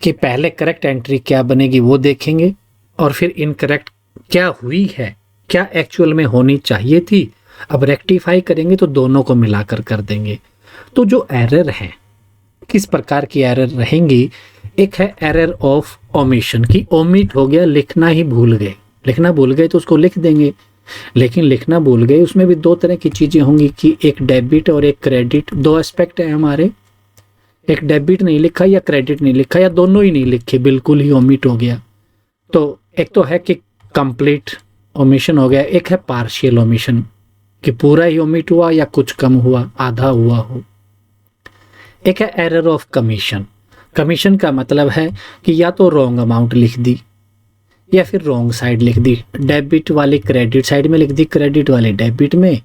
कि पहले correct entry क्या बनेगी वो देखेंगे और फिर इनकरेक्ट क्या हुई है, क्या एक्चुअल में होनी चाहिए थी, अब रेक्टिफाई करेंगे तो दोनों को मिलाकर कर देंगे। तो जो एरर है, किस प्रकार की एरर रहेंगी, एक है एरर ऑफ ओमिशन की ओमिट हो गया, लिखना ही भूल गए, लिखना भूल गए तो उसको लिख देंगे, लेकिन लिखना भूल गए उसमें भी दो तरह की चीजें होंगी कि एक डेबिट और एक क्रेडिट, दो एस्पेक्ट है हमारे, एक डेबिट नहीं लिखा या क्रेडिट नहीं लिखा या दोनों ही नहीं लिखे, बिल्कुल ही ओमिट हो गया। तो एक तो है कि कंप्लीट ओमिशन हो गया, एक है पार्शियल ओमिशन कि पूरा ही ओमिट हुआ या कुछ कम हुआ, आधा हुआ हो। एक है एरर ऑफ कमीशन। कमीशन का मतलब है कि या तो रॉन्ग अमाउंट लिख दी या फिर रॉन्ग साइड लिख दी, डेबिट वाली क्रेडिट साइड में लिख दी, क्रेडिट वाली डेबिट में,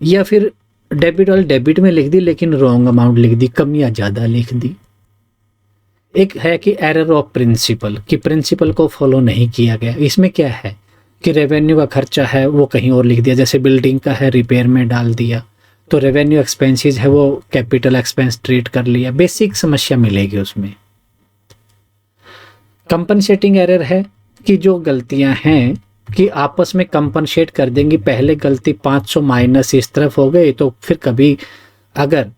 या फिर डेबिट वाली डेबिट में लिख दी लेकिन रॉन्ग अमाउंट लिख दी, कम या ज़्यादा लिख दी। एक है कि एरर ऑफ प्रिंसिपल कि प्रिंसिपल को फॉलो नहीं किया गया। इसमें क्या है कि रेवेन्यू का खर्चा है वो कहीं और लिख दिया, जैसे बिल्डिंग का है रिपेयर में डाल दिया, तो रेवेन्यू एक्सपेंसेस है वो कैपिटल एक्सपेंस ट्रीट कर लिया, बेसिक समस्या मिलेगी उसमें। कंपनसेटिंग एरर है कि जो गलतियां हैं कि आपस में कंपनसेट कर देंगी, पहले गलती 500 माइनस इस तरफ हो गई तो फिर कभी अगर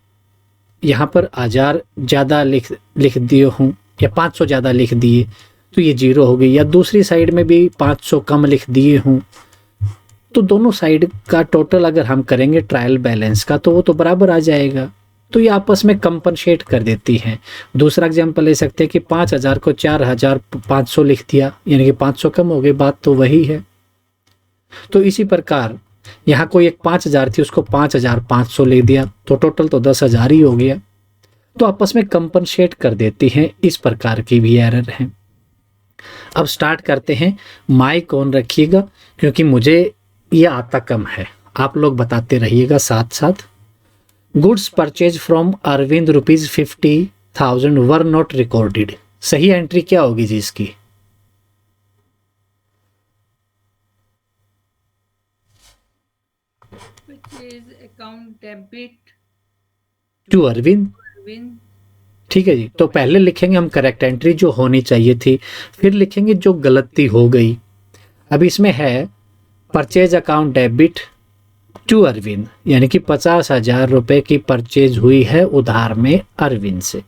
यहाँ पर 1000 ज़्यादा लिख दिए हूँ या 500 ज़्यादा लिख दिए तो ये 0 हो गई, या दूसरी साइड में भी 500 कम लिख दिए हूँ तो दोनों साइड का टोटल अगर हम करेंगे ट्रायल बैलेंस का तो वो तो बराबर आ जाएगा, तो ये आपस में कंपनसेट कर देती हैं। दूसरा एग्जांपल ले सकते हैं कि 5000 को 4500 लिख दिया, यानी कि 500 कम हो गई, बात तो वही है। तो इसी प्रकार यहाँ कोई एक 5000 थी उसको 5500 ले दिया तो टोटल तो 10000 ही हो गया, तो आपस में कंपनसेट कर देती हैं। इस प्रकार की भी एरर है। अब स्टार्ट करते हैं। माइक ऑन रखिएगा क्योंकि मुझे ये आता कम है, आप लोग बताते रहिएगा साथ साथ। Goods purchase from Arvind ₹50,000 were not recorded, सही एंट्री क्या होगी जी इसकी? अकाउंट डेबिट टू अरविंद, ठीक है जी। तो पहले लिखेंगे हम करेक्ट एंट्री जो होनी चाहिए थी, फिर लिखेंगे जो गलती हो गई। अब इसमें है purchase account debit to Arvind, यानी कि 50,000 रुपए की परचेज हुई है उधार में अरविंद से।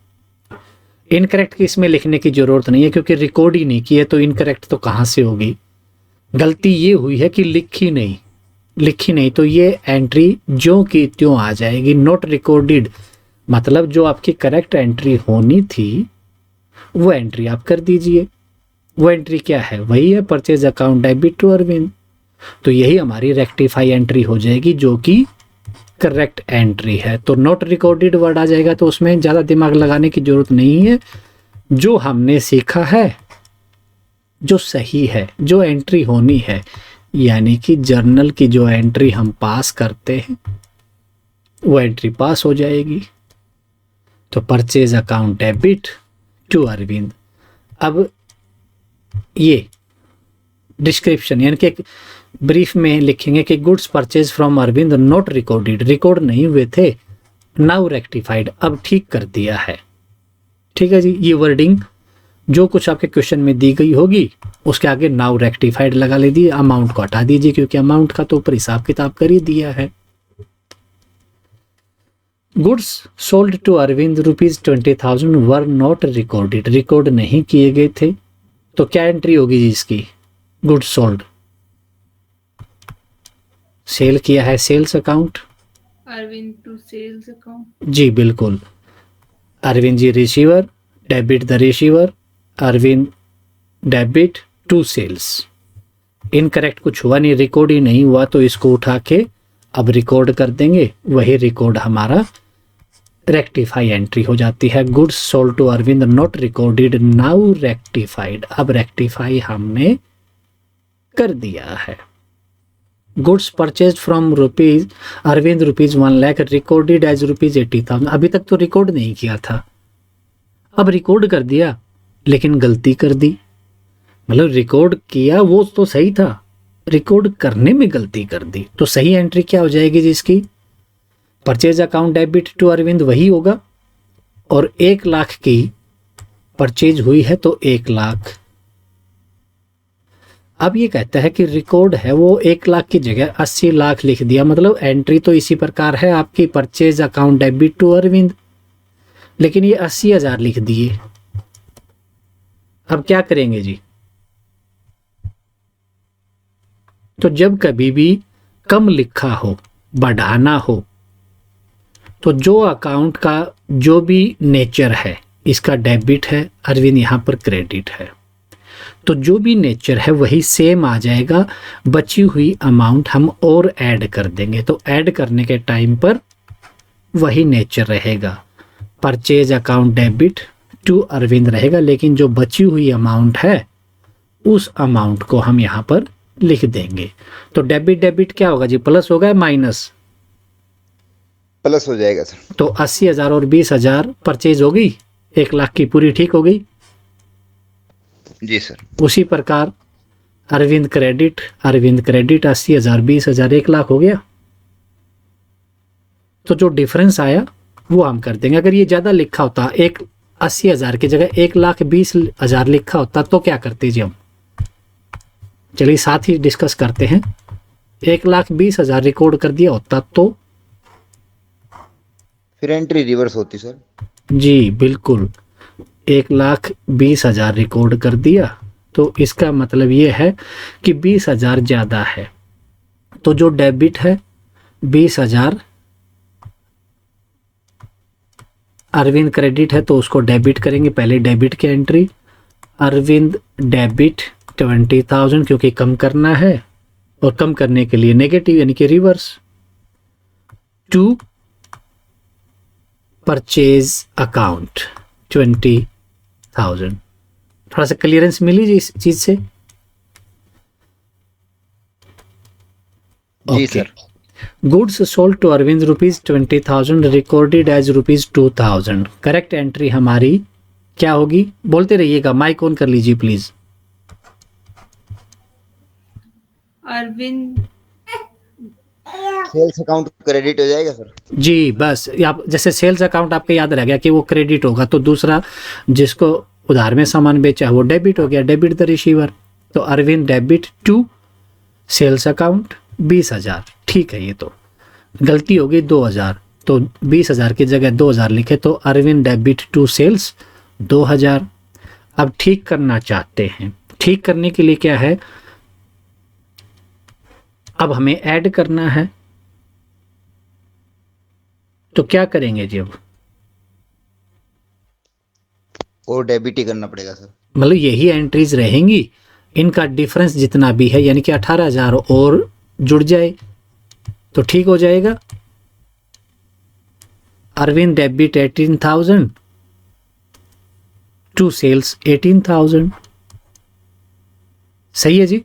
इनकरेक्ट की इसमें लिखने की जरूरत नहीं है क्योंकि रिकॉर्ड ही नहीं की है, तो इनकरेक्ट तो कहां से होगी। गलती ये हुई है कि लिखी नहीं, तो ये एंट्री जो की त्यों आ जाएगी। नॉट रिकॉर्डेड मतलब जो आपकी करेक्ट एंट्री होनी थी वो एंट्री आप कर दीजिए। वो एंट्री क्या है? वही है purchase account debit to Arvind, तो यही हमारी रेक्टिफाई एंट्री हो जाएगी जो कि करेक्ट एंट्री है। तो नॉट रिकॉर्डेड वर्ड आ जाएगा तो उसमें ज़्यादा दिमाग लगाने की जरूरत नहीं है। जो हमने सीखा है, जो सही है, जो एंट्री होनी है, यानी कि जर्नल की जो एंट्री हम पास करते हैं वो एंट्री पास हो जाएगी। तो purchase account debit to Arvind. अब ये डिस्क्रिप्शन यानी कि एक ब्रीफ में लिखेंगे कि goods purchase from Arvind not recorded, record नहीं हुए थे, नाउ रेक्टिफाइड, अब ठीक कर दिया है। ठीक है जी। ये वर्डिंग जो कुछ आपके क्वेश्चन में दी गई होगी उसके आगे नाउ रेक्टिफाइड लगा लीजिए, अमाउंट को हटा दीजिए क्योंकि अमाउंट का तो ऊपर हिसाब किताब कर ही दिया है। Goods sold to Arvind ₹20,000 were not recorded, record नहीं किए गए थे, तो क्या एंट्री होगी जी इसकी? गुड्स सोल्ड, सेल किया है, sales account Arvind to sales account, जी बिल्कुल। Arvind ji receiver, debit the receiver, Arvind debit to sales. Incorrect कुछ हुआ नहीं, रिकॉर्ड ही नहीं हुआ, तो इसको उठा के अब रिकॉर्ड कर देंगे, वही रिकॉर्ड हमारा रेक्टिफाई एंट्री हो जाती है। Goods sold to Arvind not recorded, now rectified, अब रेक्टिफाई हमने कर दिया है। Goods purchase from Arvind ₹1 lakh recorded as ₹80,000, अभी तक तो रिकॉर्ड नहीं किया था, अब रिकॉर्ड कर दिया लेकिन गलती कर दी। मतलब रिकॉर्ड किया वो तो सही था, रिकॉर्ड करने में गलती कर दी, तो सही एंट्री क्या हो जाएगी जिसकी? Purchase account debit to Arvind वही होगा, और 1 लाख की परचेज हुई है तो 1,00,000। अब ये कहता है कि रिकॉर्ड है वो 1,00,000 की जगह 80,00,000 लिख दिया, मतलब एंट्री तो इसी प्रकार है आपकी, purchase account debit to Arvind, लेकिन ये 80,000 लिख दिए। अब क्या करेंगे जी? तो जब कभी भी कम लिखा हो, बढ़ाना हो, तो जो अकाउंट का जो भी नेचर है, इसका डेबिट है, अरविंद यहाँ पर क्रेडिट है, तो जो भी नेचर है वही सेम आ जाएगा। बची हुई अमाउंट हम और ऐड कर देंगे, तो ऐड करने के टाइम पर वही नेचर रहेगा, purchase account debit to Arvind रहेगा, लेकिन जो बची हुई अमाउंट है उस अमाउंट को हम यहाँ पर लिख देंगे। तो डेबिट डेबिट क्या होगा जी? प्लस होगा या माइनस? प्लस हो जाएगा सर। तो 80,000 और 20,000 परचेज हो गई, 1,00,000 की पूरी, ठीक हो गई जी सर। उसी प्रकार अरविंद क्रेडिट 80,000 20,000 1,00,000 हो गया। तो जो डिफरेंस आया वो हम कर देंगे। अगर ये ज्यादा लिखा होता, 80,000 की जगह 1,20,000 लिखा होता तो क्या करते जी हम? चलिए साथ ही डिस्कस करते हैं। 1,20,000 रिकॉर्ड कर दिया होता तो फिर एंट्री रिवर्स होती सर। जी बिल्कुल, 1,20,000 रिकॉर्ड कर दिया तो इसका मतलब ये है कि 20,000 ज्यादा है, तो जो डेबिट है 20,000, अरविंद क्रेडिट है तो उसको डेबिट करेंगे। पहले डेबिट की एंट्री, अरविंद डेबिट 20,000, क्योंकि कम करना है और कम करने के लिए नेगेटिव यानी कि रिवर्स, टू परचेज अकाउंट 20,000। थोड़ा सा क्लियरेंस मिली जी इस चीज से? जी sir. Goods sold to Arvind ₹20,000 recorded as ₹2,000। Correct entry हमारी क्या होगी? बोलते रहिएगा, माइक ऑन कर लीजिए please. Arvind sales account credit हो जाएगा सर। जी बस, आप जैसे सेल्स अकाउंट आपके याद रह गया कि वो क्रेडिट होगा, तो दूसरा जिसको उधार में सामान बेचा वो डेबिट हो गया, डेबिट द रिसीवर। तो Arvind debit to sales account 20,000, ठीक है। ये तो गलती हो गई 2,000, तो 20,000 की जगह 2,000 लिखे, तो अरविंद डेबिट टू सेल्स 2,000। अब ठीक करना चाहते हैं, ठीक करने के लिए क्या है, अब हमें ऐड करना है, तो क्या करेंगे जी? अब और डेबिट ही करना पड़ेगा सर। मतलब यही एंट्रीज रहेंगी, इनका डिफरेंस जितना भी है यानी कि 18,000 और जुड़ जाए तो ठीक हो जाएगा। अरविंद डेबिट 18,000 टू सेल्स 18,000, सही है जी?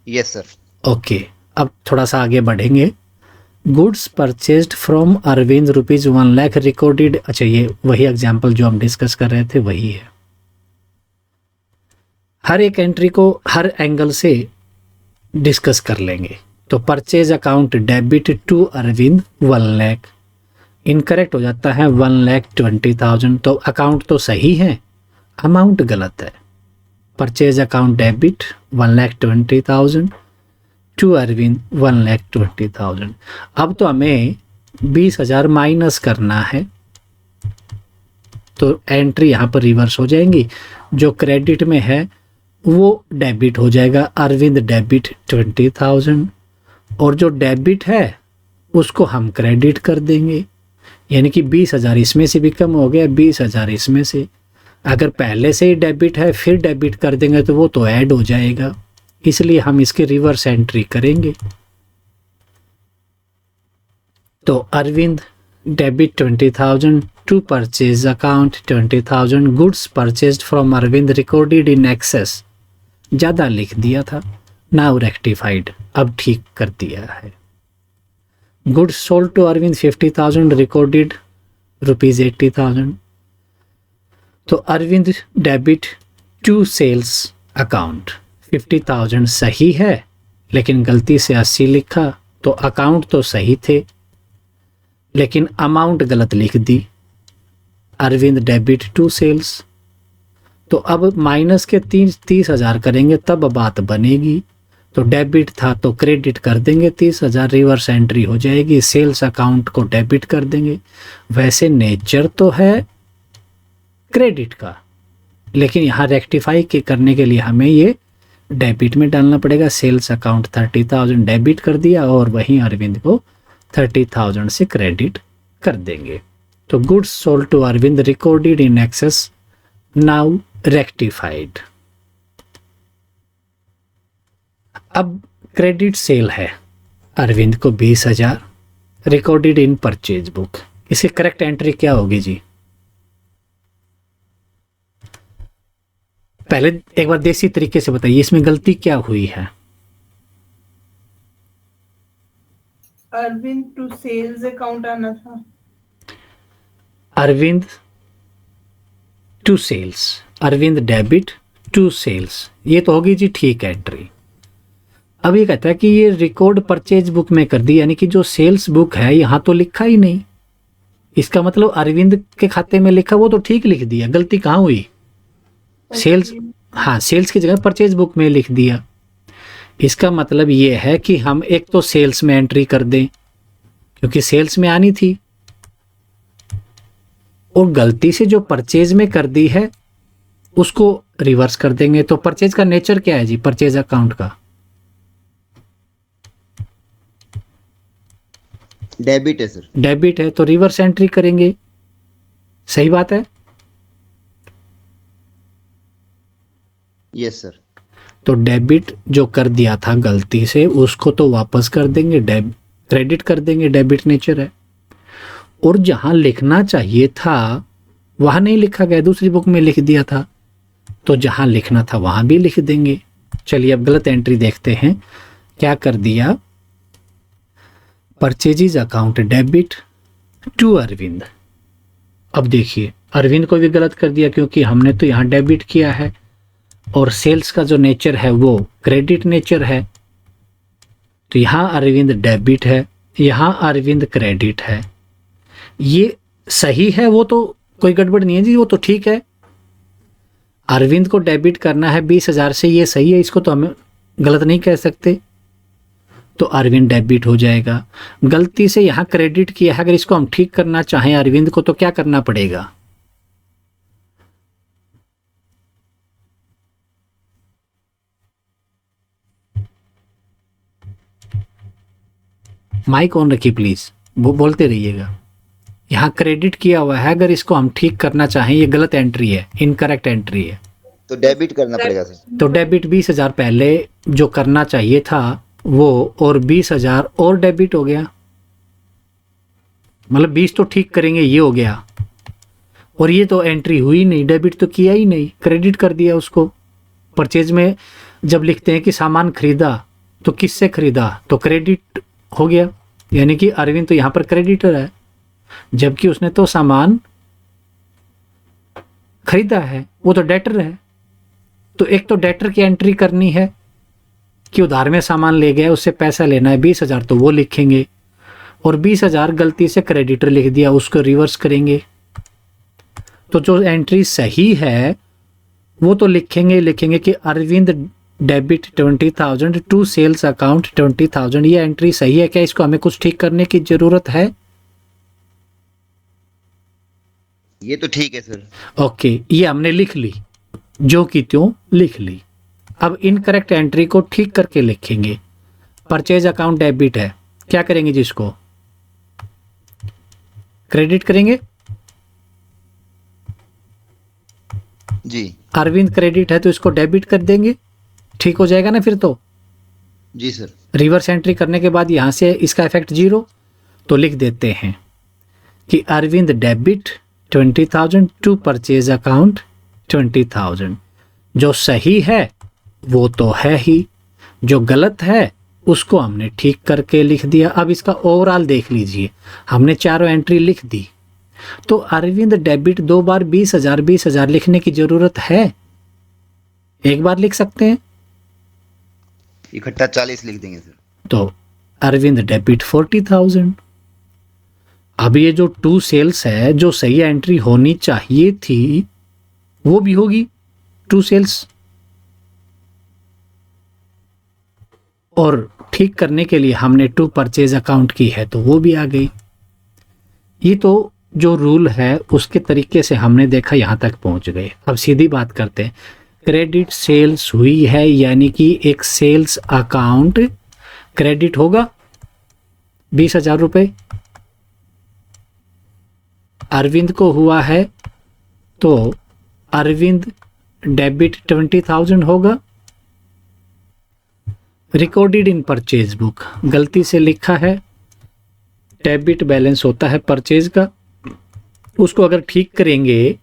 Yes sir. ओके, अब थोड़ा सा आगे बढ़ेंगे। Goods purchased from Arvind ₹1,00,000 recorded, अच्छा ये वही एग्जाम्पल जो हम डिस्कस कर रहे थे वही है। हर एक एंट्री को हर एंगल से डिस्कस कर लेंगे। तो purchase account debit to Arvind 1,00,000, incorrect हो जाता है 1,20,000, तो अकाउंट तो सही है, अमाउंट गलत है। Purchase account debit 1,20,000 to Arvind 1,20,000। अब तो हमें 20,000 माइनस करना है, तो एंट्री यहाँ पर रिवर्स हो जाएंगी। जो क्रेडिट में है वो डेबिट हो जाएगा, अरविंद डेबिट 20,000, और जो डेबिट है उसको हम क्रेडिट कर देंगे, यानी कि 20,000 इसमें से भी कम हो गया, 20,000 इसमें से। अगर पहले से ही डेबिट है फिर डेबिट कर देंगे तो वो तो ऐड हो जाएगा, इसलिए हम इसकी रिवर्स एंट्री करेंगे। तो Arvind debit 20,000 to purchase account 20,000, goods purchased from Arvind recorded in excess, ज्यादा लिख दिया था, नाउ रेक्टिफाइड, अब ठीक कर दिया है। Goods sold to Arvind 50,000 recorded ₹80,000, तो Arvind debit to sales account 50,000 सही है, लेकिन गलती से 80 लिखा, तो अकाउंट तो सही थे लेकिन अमाउंट गलत लिख दी, अरविंद डेबिट टू सेल्स। तो अब माइनस के 30,000 करेंगे तब बात बनेगी। तो डेबिट था तो क्रेडिट कर देंगे 30,000, रिवर्स एंट्री हो जाएगी, सेल्स अकाउंट को डेबिट कर देंगे। वैसे नेचर तो है क्रेडिट का, लेकिन यहाँ रेक्टिफाई के करने के लिए हमें ये डेबिट में डालना पड़ेगा। सेल्स अकाउंट 30,000 डेबिट कर दिया और वहीं अरविंद को 30,000 से क्रेडिट कर देंगे। तो goods sold to Arvind recorded in excess now rectified. अब क्रेडिट सेल है, अरविंद को 20,000 रिकॉर्डेड इन परचेज बुक। इसकी करेक्ट एंट्री क्या होगी जी? पहले एक बार देसी तरीके से बताइए, इसमें गलती क्या हुई है? अरविंद टू सेल्स अकाउंट आना था। Arvind to sales, Arvind debit to sales, ये तो होगी जी ठीक एंट्री। अब ये कहता है कि ये रिकॉर्ड परचेज बुक में कर दी, यानी कि जो सेल्स बुक है यहां तो लिखा ही नहीं। इसका मतलब अरविंद के खाते में लिखा वो तो ठीक लिख दिया, गलती कहाँ हुई? सेल्स, हाँ सेल्स की जगह परचेज बुक में लिख दिया। इसका मतलब ये है कि हम एक तो सेल्स में एंट्री कर दें क्योंकि सेल्स में आनी थी, और गलती से जो परचेज में कर दी है उसको रिवर्स कर देंगे। तो परचेज का नेचर क्या है जी? परचेज अकाउंट का डेबिट है सर। डेबिट है तो रिवर्स एंट्री करेंगे। सही बात है। Yes sir. तो डेबिट जो कर दिया था गलती से उसको तो वापस कर देंगे, क्रेडिट कर देंगे, डेबिट नेचर है। और जहां लिखना चाहिए था वहां नहीं लिखा गया, दूसरी बुक में लिख दिया था, तो जहां लिखना था वहां भी लिख देंगे। चलिए अब गलत एंट्री देखते हैं क्या कर दिया। Purchases account debit to Arvind. अब देखिए अरविंद को भी गलत कर दिया क्योंकि हमने तो यहाँ डेबिट किया है और सेल्स का जो नेचर है वो क्रेडिट नेचर है। तो यहाँ अरविंद डेबिट है, यहाँ अरविंद क्रेडिट है। ये सही है, वो तो कोई गड़बड़ नहीं है जी, वो तो ठीक है। अरविंद को डेबिट करना है 20,000 से, ये सही है, इसको तो हमें गलत नहीं कह सकते। तो अरविंद डेबिट हो जाएगा। गलती से यहाँ क्रेडिट किया है, अगर इसको हम ठीक करना चाहें अरविंद को तो क्या करना पड़ेगा? माइक ऑन रखिए प्लीज, बोलते रहिएगा। यहाँ क्रेडिट किया हुआ है, अगर इसको हम ठीक करना चाहें, ये गलत एंट्री है, इनकरेक्ट एंट्री है, तो डेबिट करना पड़ेगा सर। तो डेबिट 20,000 पहले जो करना चाहिए था वो, और 20,000 और डेबिट हो गया। मतलब 20 तो ठीक करेंगे, ये हो गया। और ये तो एंट्री हुई नहीं, डेबिट तो किया ही नहीं, क्रेडिट कर दिया उसको। परचेज में जब लिखते हैं कि सामान खरीदा तो किससे खरीदा, तो क्रेडिट हो गया, यानी कि अरविंद तो यहाँ पर क्रेडिटर है, जबकि उसने तो सामान खरीदा है, वो तो डेटर है। तो एक तो डेटर की एंट्री करनी है कि उधार में सामान ले गया, उससे पैसा लेना है 20,000, तो वो लिखेंगे। और 20,000 गलती से क्रेडिटर लिख दिया, उसको रिवर्स करेंगे। तो जो एंट्री सही है वो तो लिखेंगे कि Arvind debit 20,000 to sales account 20,000। ये एंट्री सही है क्या? इसको हमें कुछ ठीक करने की जरूरत है? ये तो ठीक है सर। ओके, ये हमने लिख ली, जो कि त्यों लिख ली। अब इनकरेक्ट एंट्री को ठीक करके लिखेंगे। परचेज अकाउंट डेबिट है, क्या करेंगे जिसको क्रेडिट करेंगे। जी। अरविंद क्रेडिट है तो इसको डेबिट कर देंगे, ठीक हो जाएगा ना फिर तो। जी सर। रिवर्स एंट्री करने के बाद यहां से इसका इफेक्ट 0, तो लिख देते हैं कि Arvind debit 20,000 to purchase account 20,000। जो सही है वो तो है ही, जो गलत है उसको हमने ठीक करके लिख दिया। अब इसका ओवरऑल देख लीजिए, हमने चारों एंट्री लिख दी, तो अरविंद डेबिट 2 बार 20,000 20,000 लिखने की जरूरत है? एक बार लिख सकते हैं, इकट्ठा 40 लिख देंगे सर। तो अरविंद डेबिट 40,000। अब ये जो टू सेल्स है, जो सही एंट्री होनी चाहिए थी वो भी होगी टू सेल्स, और ठीक करने के लिए हमने टू परचेज अकाउंट की है तो वो भी आ गई। ये तो जो रूल है उसके तरीके से हमने देखा, यहां तक पहुंच गए। अब सीधी बात करते हैं, क्रेडिट सेल्स हुई है यानी कि एक सेल्स अकाउंट क्रेडिट होगा 20,000 रुपए, अरविंद को हुआ है तो अरविंद डेबिट 20,000 होगा। रिकॉर्डेड इन परचेज बुक, गलती से लिखा है, डेबिट बैलेंस होता है परचेज का, उसको अगर ठीक करेंगे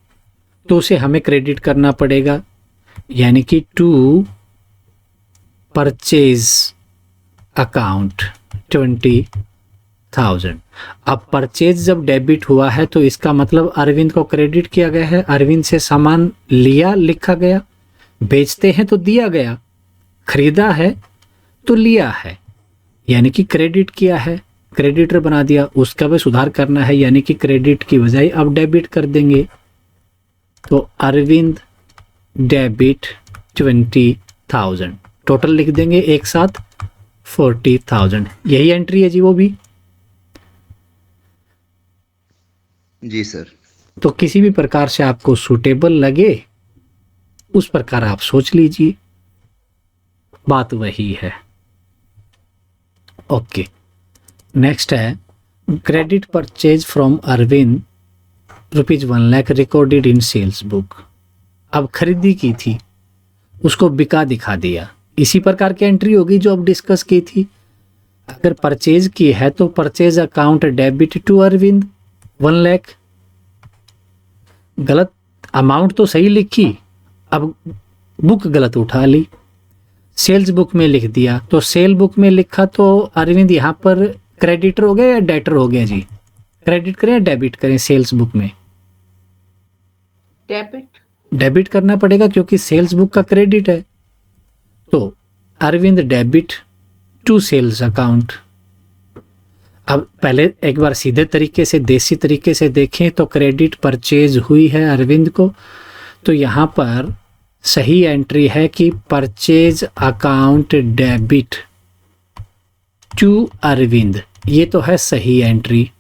तो उसे हमें क्रेडिट करना पड़ेगा, यानी कि टू परचेज अकाउंट 20,000। अब परचेज जब डेबिट हुआ है तो इसका मतलब अरविंद को क्रेडिट किया गया है, अरविंद से सामान लिया लिखा गया, बेचते हैं तो दिया गया, खरीदा है तो लिया है, यानी कि क्रेडिट किया है, क्रेडिटर बना दिया। उसका भी सुधार करना है, यानी कि क्रेडिट की बजाय अब डेबिट कर देंगे, तो अरविंद डेबिट 20,000, टोटल लिख देंगे एक साथ 40,000। यही एंट्री है जी वो भी। जी सर। तो किसी भी प्रकार से आपको सूटेबल लगे उस प्रकार आप सोच लीजिए, बात वही है। ओके, नेक्स्ट है credit purchase from Arvind ₹1 lakh recorded in sales book. अब खरीदी की थी, उसको बिका दिखा दिया, इसी प्रकार की एंट्री होगी जो अब डिस्कस की थी। अगर परचेज की है तो purchase account debit to Arvind 1 lakh, गलत अमाउंट तो सही लिखी, अब बुक गलत उठा ली, सेल्स बुक में लिख दिया, तो सेल बुक में लिखा तो अरविंद यहाँ पर क्रेडिटर हो गया या डेटर हो गया जी? क्रेडिट करें या डेबिट करें? सेल्स बुक में डेबिट करना पड़ेगा क्योंकि सेल्स बुक का क्रेडिट है, तो Arvind debit to sales account. अब पहले एक बार सीधे तरीके से, देसी तरीके से देखें तो क्रेडिट परचेज हुई है अरविंद को, तो यहाँ पर सही एंट्री है कि purchase account debit to Arvind, ये तो है सही एंट्री।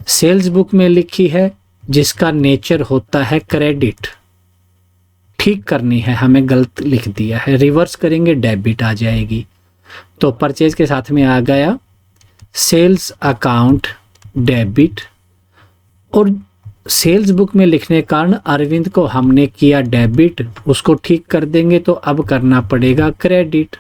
सेल्स बुक में लिखी है जिसका नेचर होता है क्रेडिट, ठीक करनी है, हमें गलत लिख दिया है, रिवर्स करेंगे डेबिट आ जाएगी, तो परचेज के साथ में आ गया सेल्स अकाउंट डेबिट, और सेल्स बुक में लिखने के कारण अरविंद को हमने किया डेबिट, उसको ठीक कर देंगे तो अब करना पड़ेगा क्रेडिट,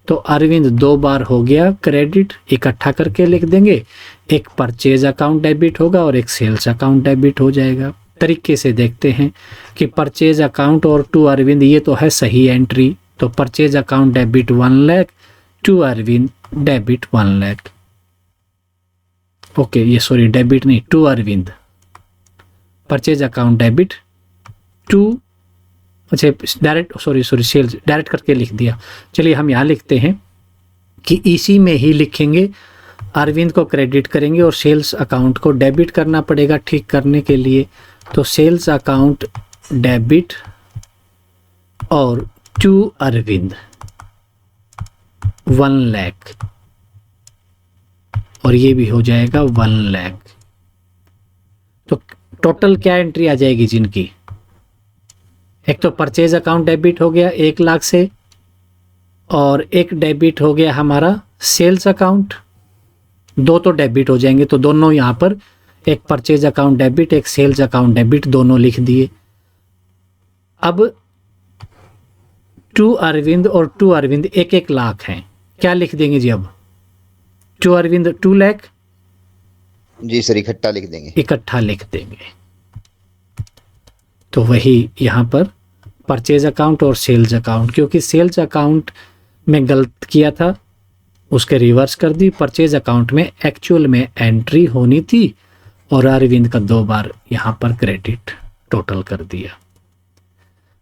तो अरविंद 2 बार हो गया क्रेडिट, इकट्ठा करके लिख देंगे, एक परचेज अकाउंट डेबिट होगा और एक सेल्स अकाउंट डेबिट हो जाएगा। तरीके से देखते हैं कि परचेज अकाउंट और टू अरविंद, ये तो है सही एंट्री, तो purchase account debit 1 lakh to Arvind debit 1 lakh. Okay, ये सॉरी डेबिट नहीं, to Arvind, purchase account debit to, अच्छा डायरेक्ट सॉरी सेल्स डायरेक्ट करके लिख दिया। चलिए हम यहाँ लिखते हैं कि इसी में ही लिखेंगे, अरविंद को क्रेडिट करेंगे और सेल्स अकाउंट को डेबिट करना पड़ेगा ठीक करने के लिए, तो सेल्स अकाउंट डेबिट और टू अरविंद 1 लाख, और ये भी हो जाएगा 1 लाख। तो टोटल क्या एंट्री आ जाएगी जिनकी? एक तो परचेज अकाउंट डेबिट हो गया 1 लाख से, और एक डेबिट हो गया हमारा सेल्स अकाउंट, 2 तो डेबिट हो जाएंगे, तो दोनों यहाँ पर एक परचेज अकाउंट डेबिट एक सेल्स अकाउंट डेबिट दोनों लिख दिए। अब टू अरविंद और टू अरविंद 1-1 लाख हैं, क्या लिख देंगे जी? अब टू अरविंद 2 लाख, जी सर, इकट्ठा लिख देंगे, इकट्ठा लिख देंगे, तो वही यहाँ पर परचेज अकाउंट और सेल्स अकाउंट, क्योंकि सेल्स अकाउंट में गलत किया था उसके रिवर्स कर दी, परचेज अकाउंट में एक्चुअल में एंट्री होनी थी और अरविंद का 2 बार यहाँ पर क्रेडिट टोटल कर दिया।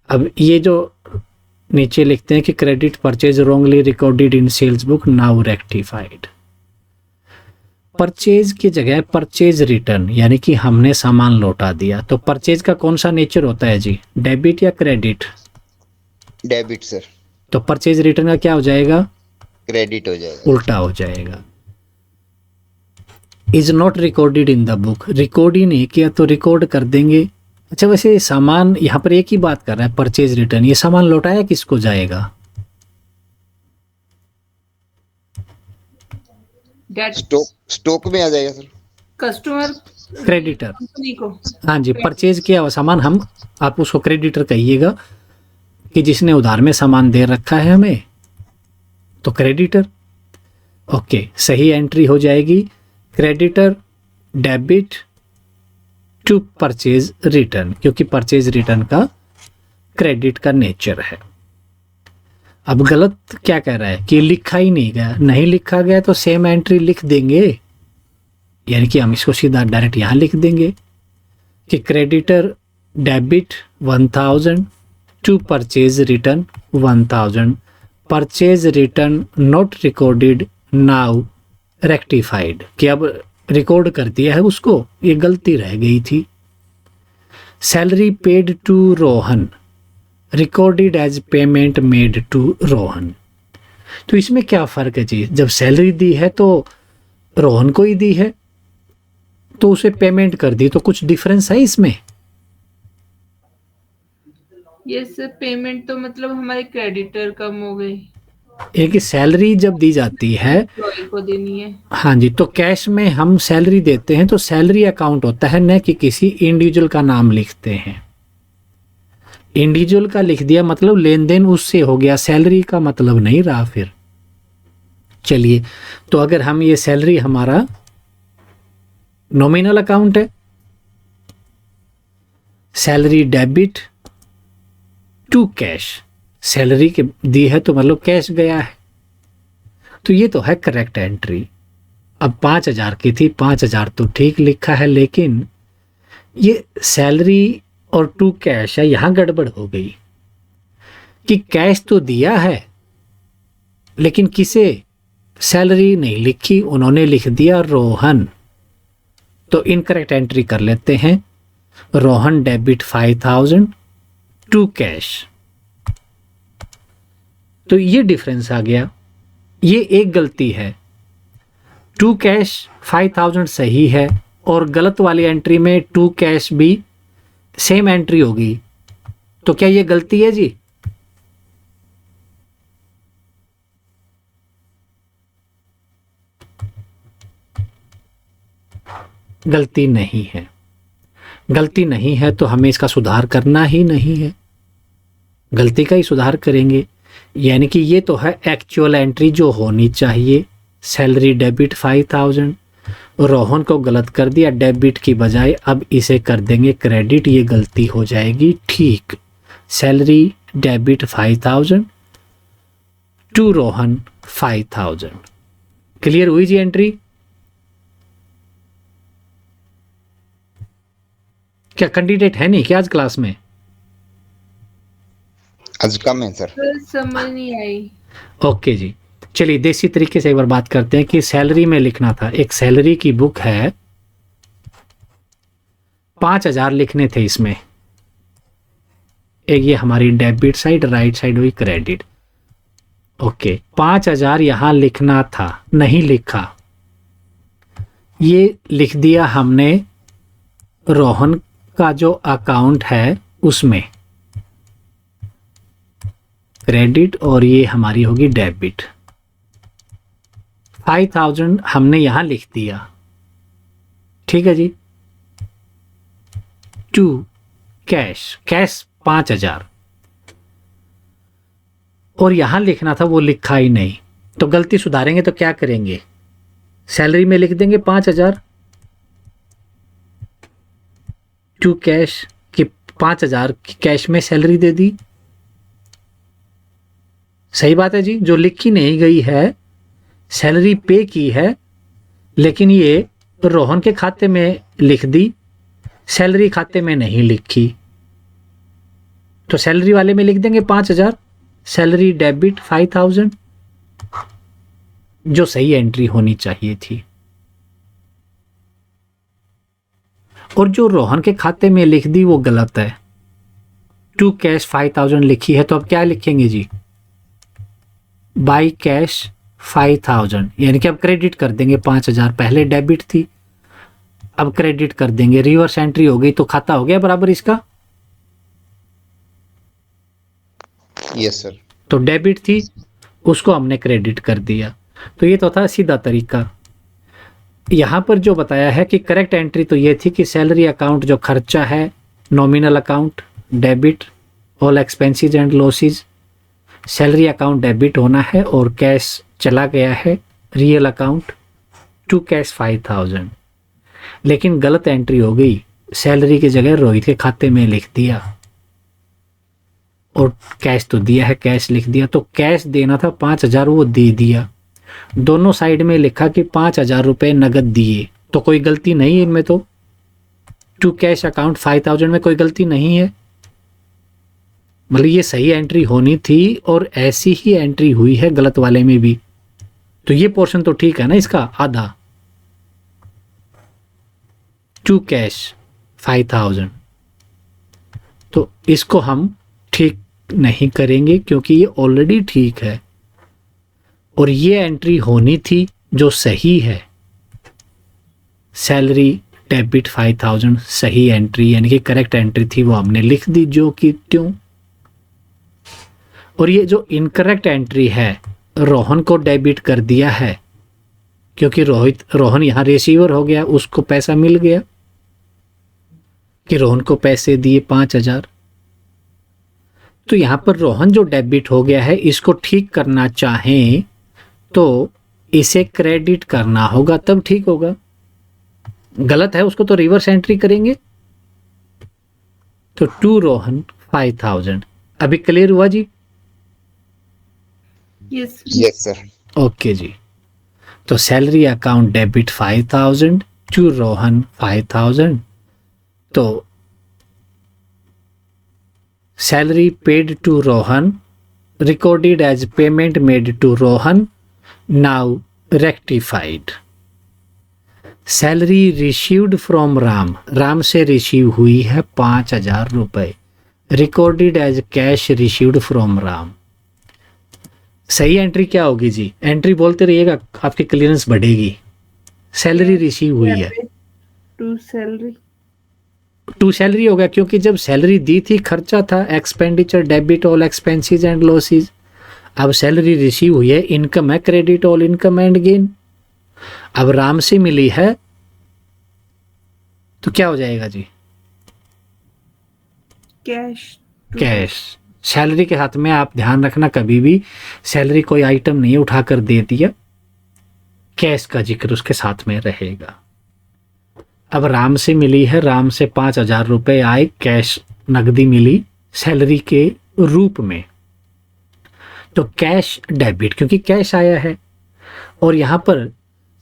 अब ये जो नीचे लिखते हैं कि credit purchase wrongly recorded in sales book now rectified, purchase की जगह परचेज रिटर्न, यानी कि हमने सामान लौटा दिया, तो परचेज का कौन सा नेचर होता है जी, डेबिट या क्रेडिट? Debit sir. तो परचेज रिटर्न का क्या हो जाएगा, क्रेडिट हो जाएगा। उल्टा हो जाएगा। Is not recorded in the book, record ही नहीं किया तो रिकॉर्ड कर देंगे। अच्छा, वैसे सामान यहाँ पर एक ही बात कर रहा है, परचेज रिटर्न, ये सामान लौटाया किसको जाएगा? स्टॉक में आ जाएगा सर। Customer, creditor. कंपनी को। हाँ जी, परचेज किया हुआ सामान हम, आप उसको क्रेडिटर कहिएगा कि जिसने उधार में सामान दे रखा है हमें, तो क्रेडिटर। ओके, सही एंट्री हो जाएगी, creditor debit to purchase return, क्योंकि परचेज रिटर्न का क्रेडिट का नेचर है। अब गलत क्या कह रहा है कि लिखा ही नहीं गया, नहीं लिखा गया तो सेम एंट्री लिख देंगे, यानी कि हम इसको सीधा डायरेक्ट यहाँ लिख देंगे कि creditor debit 1000 to purchase return 1000, purchase return not recorded now rectified, कि अब रिकॉर्ड कर दिया है उसको, ये गलती रह गई थी। Salary paid to Rohan recorded as payment made to Rohan, तो इसमें क्या फ़र्क है जी, जब सैलरी दी है तो रोहन को ही दी है तो उसे पेमेंट कर दी, तो कुछ डिफरेंस है इसमें? ये सर पेमेंट तो मतलब हमारे क्रेडिटर कम हो गई, एक सैलरी जब दी जाती है, एम्प्लॉय को देनी है। हाँ जी, तो कैश में हम सैलरी देते हैं तो सैलरी अकाउंट होता है, न कि किसी इंडिविजुअल का नाम लिखते हैं। इंडिविजुअल का लिख दिया मतलब लेन देन उससे हो गया, सैलरी का मतलब नहीं रहा फिर। चलिए, तो अगर हम ये सैलरी हमारा नॉमिनल अकाउंट है, salary debit to cash, salary के दी है तो मतलब कैश गया है, तो ये तो है करेक्ट एंट्री। अब 5000 की थी, 5000 तो ठीक लिखा है, लेकिन ये सैलरी और टू कैश है, यहां गड़बड़ हो गई कि कैश तो दिया है लेकिन किसे, सैलरी नहीं लिखी, उन्होंने लिख दिया रोहन, तो इनकरेक्ट एंट्री कर लेते हैं, रोहन डेबिट 5000 टू कैश। तो ये डिफरेंस आ गया, ये एक गलती है, टू कैश 5000 सही है और गलत वाली एंट्री में टू कैश भी सेम एंट्री होगी, तो क्या ये गलती है जी? गलती नहीं है, गलती नहीं है तो हमें इसका सुधार करना ही नहीं है, गलती का ही सुधार करेंगे, यानी कि ये तो है एक्चुअल एंट्री जो होनी चाहिए, सैलरी डेबिट 5000, रोहन को गलत कर दिया, डेबिट की बजाय अब इसे कर देंगे क्रेडिट, ये गलती हो जाएगी ठीक, salary debit 5000 to Rohan 5000। Clear हुई जी एंट्री? क्या कैंडिडेट है नहीं क्या आज क्लास में? आज कम है सर। समझ नहीं आई। ओके जी, चलिए देसी तरीके से एक बार बात करते हैं कि सैलरी में लिखना था, एक सैलरी की बुक है, 5000 लिखने थे इसमें, एक ये हमारी डेबिट साइड, राइट साइड हुई क्रेडिट। ओके, 5000 यहां लिखना था, नहीं लिखा, ये लिख दिया हमने रोहन का जो अकाउंट है उसमें क्रेडिट, और ये हमारी होगी डेबिट। 5000 हमने यहां लिख दिया, ठीक है जी, टू कैश, कैश 5000, और यहां लिखना था वो लिखा ही नहीं, तो गलती सुधारेंगे तो क्या करेंगे, सैलरी में लिख देंगे 5000 टू कैश, कि 5000 की कैश में सैलरी दे दी, सही बात है जी, जो लिखी नहीं गई है, सैलरी पे की है लेकिन ये रोहन के खाते में लिख दी, सैलरी खाते में नहीं लिखी, तो सैलरी वाले में लिख देंगे 5000, सैलरी डेबिट 5000, जो सही एंट्री होनी चाहिए थी। और जो रोहन के खाते में लिख दी वो गलत है। टू कैश 5000 लिखी है तो अब क्या लिखेंगे जी, बाई कैश 5000, यानी कि अब क्रेडिट कर देंगे 5000, पहले डेबिट थी अब क्रेडिट कर देंगे, रिवर्स एंट्री हो गई तो खाता हो गया बराबर इसका। Yes sir. तो डेबिट थी उसको हमने क्रेडिट कर दिया। तो ये तो था सीधा तरीका। यहाँ पर जो बताया है कि करेक्ट एंट्री तो ये थी कि सैलरी अकाउंट जो खर्चा है, nominal account debit, all expenses and losses, salary account debit होना है और कैश चला गया है रियल अकाउंट टू कैश 5000। लेकिन गलत एंट्री हो गई, सैलरी की जगह रोहित के खाते में लिख दिया और कैश तो दिया है, कैश लिख दिया। तो कैश देना था 5000 वो दे दिया, दोनों साइड में लिखा कि 5000 रुपए नगद दिए, तो कोई गलती नहीं है इनमें। तो टू कैश अकाउंट 5000 में कोई गलती नहीं है, मतलब ये सही एंट्री होनी थी और ऐसी ही एंट्री हुई है गलत वाले में भी। तो ये पोर्शन तो ठीक है ना इसका आधा, टू कैश 5000। तो इसको हम ठीक नहीं करेंगे क्योंकि ये ऑलरेडी ठीक है और ये एंट्री होनी थी जो सही है, सैलरी डेबिट 5000 सही एंट्री यानी कि करेक्ट एंट्री थी, वो हमने लिख दी जो कि त्यों। और ये जो इनकरेक्ट एंट्री है रोहन को डेबिट कर दिया है क्योंकि रोहन यहाँ रिसीवर हो गया, उसको पैसा मिल गया कि रोहन को पैसे दिए 5000। तो यहां पर रोहन जो डेबिट हो गया है इसको ठीक करना चाहें तो इसे क्रेडिट करना होगा तब ठीक होगा, गलत है उसको तो रिवर्स एंट्री करेंगे। तो टू रोहन 5000। अभी क्लियर हुआ जी? Yes yes sir. ओके जी। तो salary account debit 5000 to Rohan 5000। तो salary paid to Rohan recorded as payment made to Rohan, now rectified. Salary received from Ram, Ram से रिसीव हुई है 5000 रुपए, recorded as cash received from Ram. सही एंट्री क्या होगी जी? एंट्री बोलते रहिएगा आपकी क्लियरेंस बढ़ेगी। सैलरी रिसीव हुई है टू सैलरी, टू सैलरी हो गया क्योंकि जब सैलरी दी थी खर्चा था, expenditure debit all expenses and losses. अब सैलरी रिसीव हुई है, इनकम है credit all income and gain. अब राम से मिली है तो क्या हो जाएगा जी? Cash cash. सैलरी के साथ में आप ध्यान रखना कभी भी सैलरी कोई आइटम नहीं उठाकर दे दिया, कैश का जिक्र उसके साथ में रहेगा। अब राम से मिली है, राम से 5000 रुपए आए, कैश नगदी मिली सैलरी के रूप में, तो कैश डेबिट क्योंकि कैश आया है। और यहां पर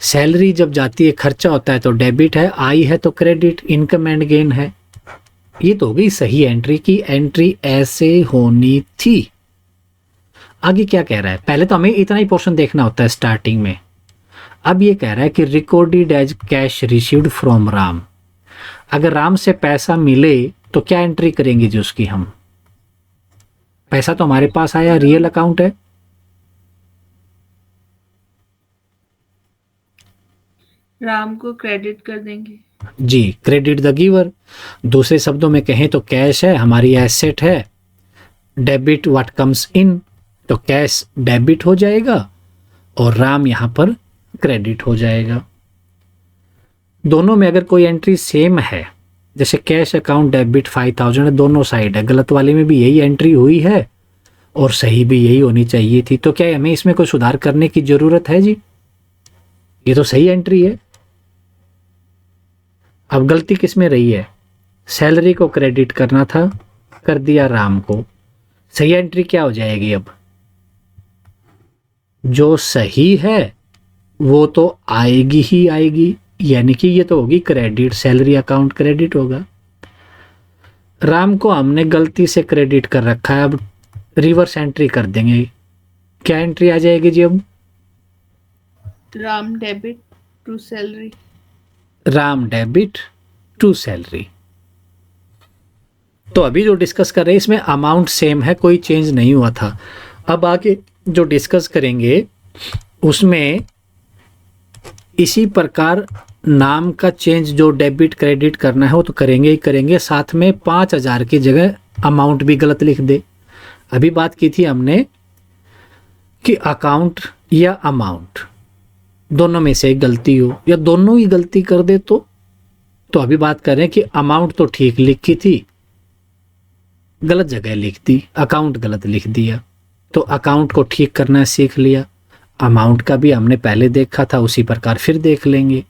सैलरी जब जाती है खर्चा होता है तो डेबिट है, आई है तो क्रेडिट, इनकम एंड गेन है। ये तो हो गई सही एंट्री की एंट्री ऐसे होनी थी। आगे क्या कह रहा है? पहले तो हमें इतना ही पोर्शन देखना होता है स्टार्टिंग में। अब ये कह रहा है कि recorded as cash received from Ram. अगर राम से पैसा मिले तो क्या एंट्री करेंगे जी उसकी? हम पैसा तो हमारे पास आया, रियल अकाउंट है, राम को क्रेडिट कर देंगे जी, क्रेडिट द गिवर। दूसरे शब्दों में कहें तो कैश है, हमारी एसेट है, डेबिट व्हाट कम्स इन, तो कैश डेबिट हो जाएगा और राम यहां पर क्रेडिट हो जाएगा। दोनों में अगर कोई एंट्री सेम है, जैसे कैश अकाउंट डेबिट 5000 है, दोनों साइड है, गलत वाले में भी यही एंट्री हुई है और सही भी यही होनी चाहिए थी, तो क्या हमें इसमें कोई सुधार करने की जरूरत है जी? ये तो सही एंट्री है। अब गलती किस में रही है? सैलरी को क्रेडिट करना था, कर दिया राम को। सही एंट्री क्या हो जाएगी? अब जो सही है वो तो आएगी ही आएगी, यानी कि ये तो होगी क्रेडिट, सैलरी अकाउंट क्रेडिट होगा। राम को हमने गलती से क्रेडिट कर रखा है, अब रिवर्स एंट्री कर देंगे। क्या एंट्री आ जाएगी जी? अब Ram debit to salary, Ram debit to salary. तो अभी जो डिस्कस कर रहे हैं इसमें अमाउंट सेम है, कोई चेंज नहीं हुआ था। अब आगे जो डिस्कस करेंगे उसमें इसी प्रकार नाम का चेंज जो डेबिट क्रेडिट करना है वो तो करेंगे ही करेंगे, साथ में 5,000 की जगह अमाउंट भी गलत लिख दे। अभी बात की थी हमने कि अकाउंट या अमाउंट दोनों में से एक गलती हो या दोनों ही गलती कर दे तो अभी बात कर रहे हैं कि अमाउंट तो ठीक लिखी थी, गलत जगह लिख दी, अकाउंट गलत लिख दिया। तो अकाउंट को ठीक करना सीख लिया, अमाउंट का भी हमने पहले देखा था, उसी प्रकार फिर देख लेंगे।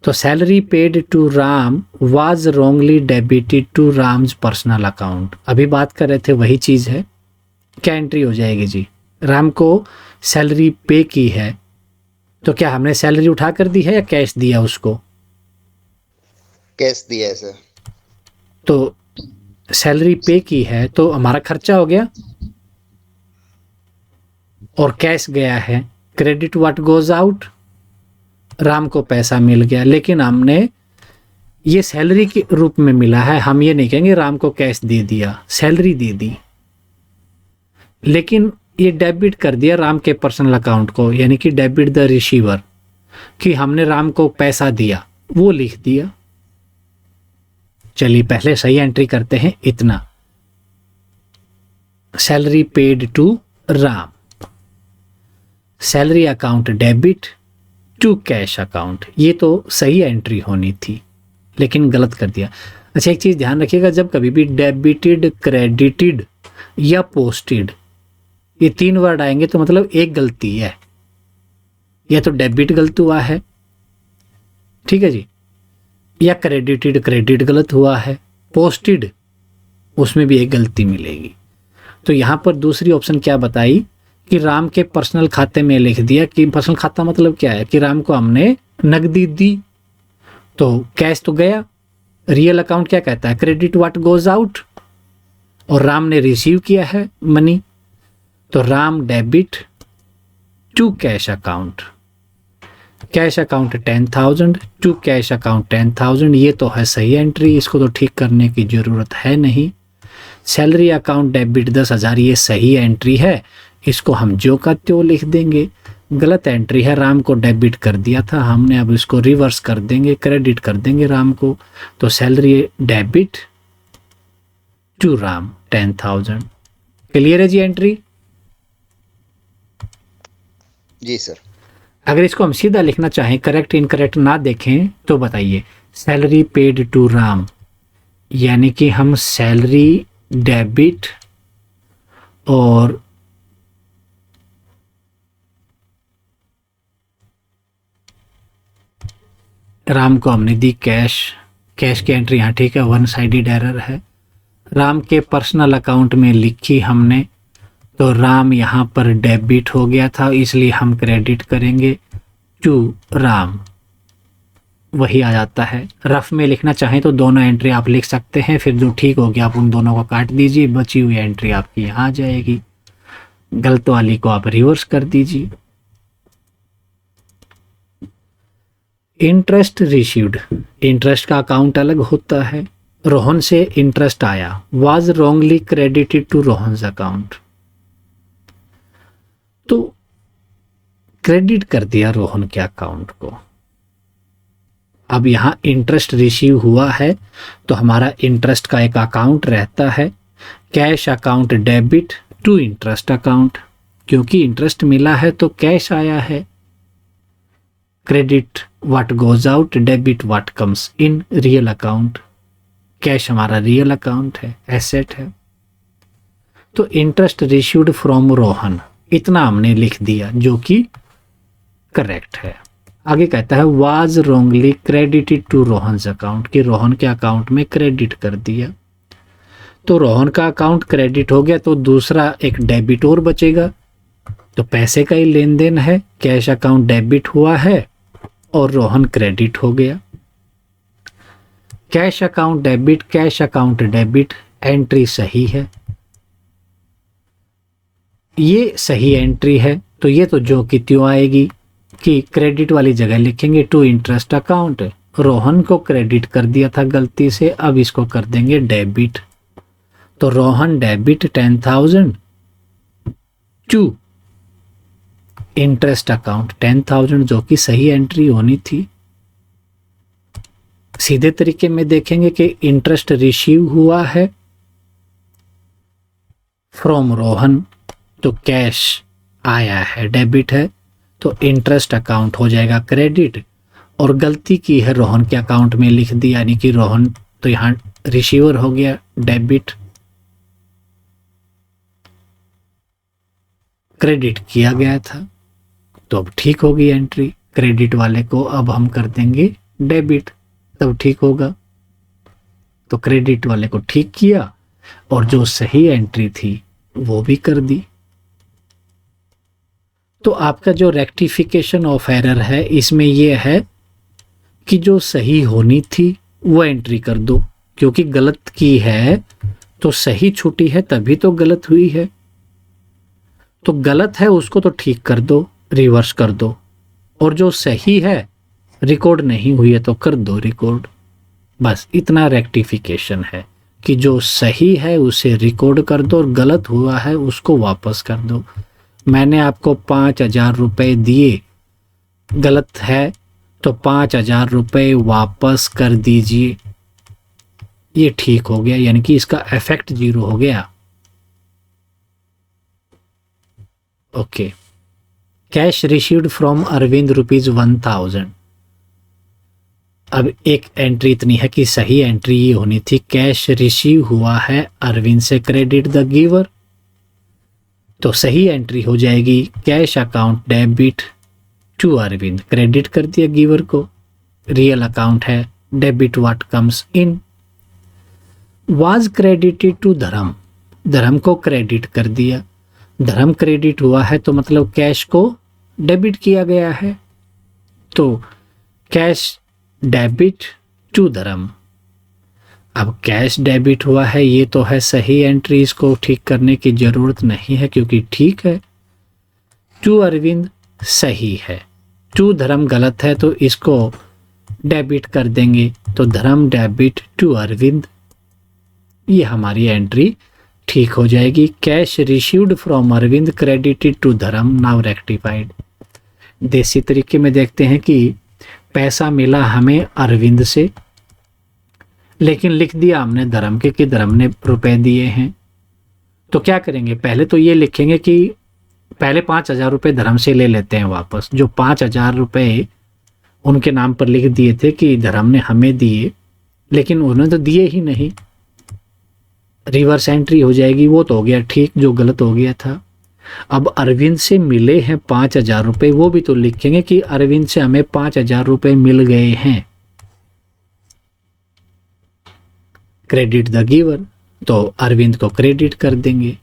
तो salary paid to Ram was wrongly debited to Ram's personal account. अभी बात कर रहे थे वही चीज़ है, क्या एंट्री हो जाएगी जी? राम को सैलरी पे की है तो क्या हमने सैलरी उठा कर दी है या कैश दिया उसको? कैश दिया है सर। तो सैलरी पे की है तो हमारा खर्चा हो गया और कैश गया है। Credit what goes out, Ram को पैसा मिल गया, लेकिन हमने ये सैलरी के रूप में मिला है। हम ये नहीं कहेंगे राम को कैश दे दिया, सैलरी दे दी, लेकिन ये डेबिट कर दिया राम के पर्सनल अकाउंट को, यानी कि डेबिट द रिसीवर, कि हमने राम को पैसा दिया वो लिख दिया। चलिए पहले सही एंट्री करते हैं। इतना salary paid to Ram, salary account debit to cash account, ये तो सही एंट्री होनी थी लेकिन गलत कर दिया। अच्छा एक चीज़ ध्यान रखिएगा, जब कभी भी डेबिटेड क्रेडिटेड या पोस्टेड ये 3 वर्ड आएंगे तो मतलब एक गलती है, या तो डेबिट गलत हुआ है, ठीक है जी, या क्रेडिटेड क्रेडिट गलत हुआ है, पोस्टेड उसमें भी एक गलती मिलेगी। तो यहाँ पर दूसरी ऑप्शन क्या बताई कि राम के पर्सनल खाते में लिख दिया, कि पर्सनल खाता मतलब क्या है कि राम को हमने नकदी दी तो कैश तो गया। रियल अकाउंट क्या कहता है? क्रेडिट व्हाट गोज आउट, और राम ने रिसीव किया है मनी, तो Ram debit to cash account, cash account 10,000 to cash account 10,000, ये तो है सही एंट्री, इसको तो ठीक करने की ज़रूरत है नहीं। सैलरी अकाउंट डेबिट 10,000, ये सही एंट्री है, इसको हम जो का त्यों लिख देंगे। गलत एंट्री है, राम को डेबिट कर दिया था हमने, अब इसको रिवर्स कर देंगे, क्रेडिट कर देंगे राम को। तो salary debit to Ram 10,000। Clear है जी एंट्री? जी सर। अगर इसको हम सीधा लिखना चाहें, करेक्ट इनकरेक्ट ना देखें, तो बताइए सैलरी पेड टू राम, यानी कि हम सैलरी डेबिट और राम को हमने दी कैश, कैश की एंट्री यहाँ ठीक है, वन साइडेड एरर है। राम के पर्सनल अकाउंट में लिखी हमने, तो राम यहाँ पर डेबिट हो गया था, इसलिए हम क्रेडिट करेंगे टू राम, वही आ जाता है। रफ में लिखना चाहें तो दोनों एंट्री आप लिख सकते हैं, फिर जो ठीक हो गया आप उन दोनों को काट दीजिए, बची हुई एंट्री आपकी यहाँ आ जाएगी, गलत वाली को आप रिवर्स कर दीजिए। इंटरेस्ट रिसीव्ड, इंटरेस्ट का अकाउंट अलग होता है। रोहन से इंटरेस्ट आया, was wrongly credited to Rohan's account, तो क्रेडिट कर दिया रोहन के अकाउंट को। अब यहां इंटरेस्ट रिसीव हुआ है तो हमारा इंटरेस्ट का एक अकाउंट रहता है, cash account debit to interest account, क्योंकि इंटरेस्ट मिला है तो कैश आया है। Credit what goes out, debit what comes in real account, cash हमारा रियल अकाउंट है, एसेट है। तो इंटरेस्ट रिसीव्ड फ्रॉम रोहन, इतना हमने लिख दिया जो कि करेक्ट है। आगे कहता है was wrongly credited to Rohan's account, कि रोहन के अकाउंट में क्रेडिट कर दिया। तो रोहन का अकाउंट क्रेडिट हो गया तो दूसरा एक डेबिट और बचेगा, तो पैसे का ही लेन देन है, कैश अकाउंट डेबिट हुआ है और रोहन क्रेडिट हो गया। Cash account debit, cash account debit, entry सही है, ये सही एंट्री है। तो ये तो जो कि त्यों आएगी कि क्रेडिट वाली जगह लिखेंगे टू इंटरेस्ट अकाउंट, रोहन को क्रेडिट कर दिया था गलती से, अब इसको कर देंगे डेबिट। तो Rohan debit 10,000 to interest account 10,000, जो कि सही एंट्री होनी थी। सीधे तरीके में देखेंगे कि इंटरेस्ट रिसीव हुआ है फ्रॉम रोहन, तो कैश आया है, डेबिट है, तो इंटरेस्ट अकाउंट हो जाएगा क्रेडिट। और गलती की है रोहन के अकाउंट में लिख दी, यानी कि रोहन तो यहाँ रिसीवर हो गया डेबिट, क्रेडिट किया गया था, तो अब ठीक होगी एंट्री। क्रेडिट वाले को अब हम कर देंगे डेबिट, तब ठीक होगा। तो क्रेडिट वाले को ठीक किया और जो सही एंट्री थी वो भी कर दी। तो आपका जो रेक्टिफिकेशन ऑफ एरर है इसमें यह है कि जो सही होनी थी वो एंट्री कर दो, क्योंकि गलत की है तो सही छूटी है, तभी तो गलत हुई है। तो गलत है उसको तो ठीक कर दो, रिवर्स कर दो, और जो सही है रिकॉर्ड नहीं हुई है तो कर दो रिकॉर्ड। बस इतना रेक्टिफिकेशन है कि जो सही है उसे रिकॉर्ड कर दो और गलत हुआ है उसको वापस कर दो। मैंने आपको 5,000 रुपये दिए, गलत है तो 5,000 रुपये वापस कर दीजिए, ये ठीक हो गया, यानी कि इसका इफेक्ट 0 हो गया। Okay, cash received from Arvind ₹1,000। अब एक एंट्री इतनी है कि सही एंट्री ये होनी थी, कैश रिसीव हुआ है अरविंद से, क्रेडिट द गिवर, तो सही एंट्री हो जाएगी cash account debit to Arvind, credit कर दिया गिवर को। रियल अकाउंट है debit what comes in. Was credited to Dharm, Dharm को क्रेडिट कर दिया, धर्म क्रेडिट हुआ है तो मतलब कैश को डेबिट किया गया है, तो कैश डेबिट टू धर्म। अब कैश डेबिट हुआ है ये तो है सही एंट्री, इसको ठीक करने की जरूरत नहीं है क्योंकि ठीक है। टू अरविंद सही है, टू धर्म गलत है तो इसको डेबिट कर देंगे, तो धर्म डेबिट टू अरविंद, ये हमारी एंट्री ठीक हो जाएगी। Cash received from Arvind credited to Dharm, now rectified. देसी तरीके में देखते हैं कि पैसा मिला हमें अरविंद से, लेकिन लिख दिया हमने धर्म के कि धर्म ने रुपए दिए हैं। तो क्या करेंगे, पहले तो ये लिखेंगे कि पहले 5,000 रुपये धर्म से ले लेते हैं वापस, जो 5,000 रुपये उनके नाम पर लिख दिए थे कि धर्म ने हमें दिए, लेकिन उन्होंने तो दिए ही नहीं, रिवर्स एंट्री हो जाएगी। वो तो हो गया ठीक, जो गलत हो गया था। अब अरविंद से मिले हैं 5,000 रुपये, वो भी तो लिखेंगे कि अरविंद से हमें 5,000 रुपये मिल गए हैं, क्रेडिट द गिवर, तो अरविंद को क्रेडिट कर देंगे।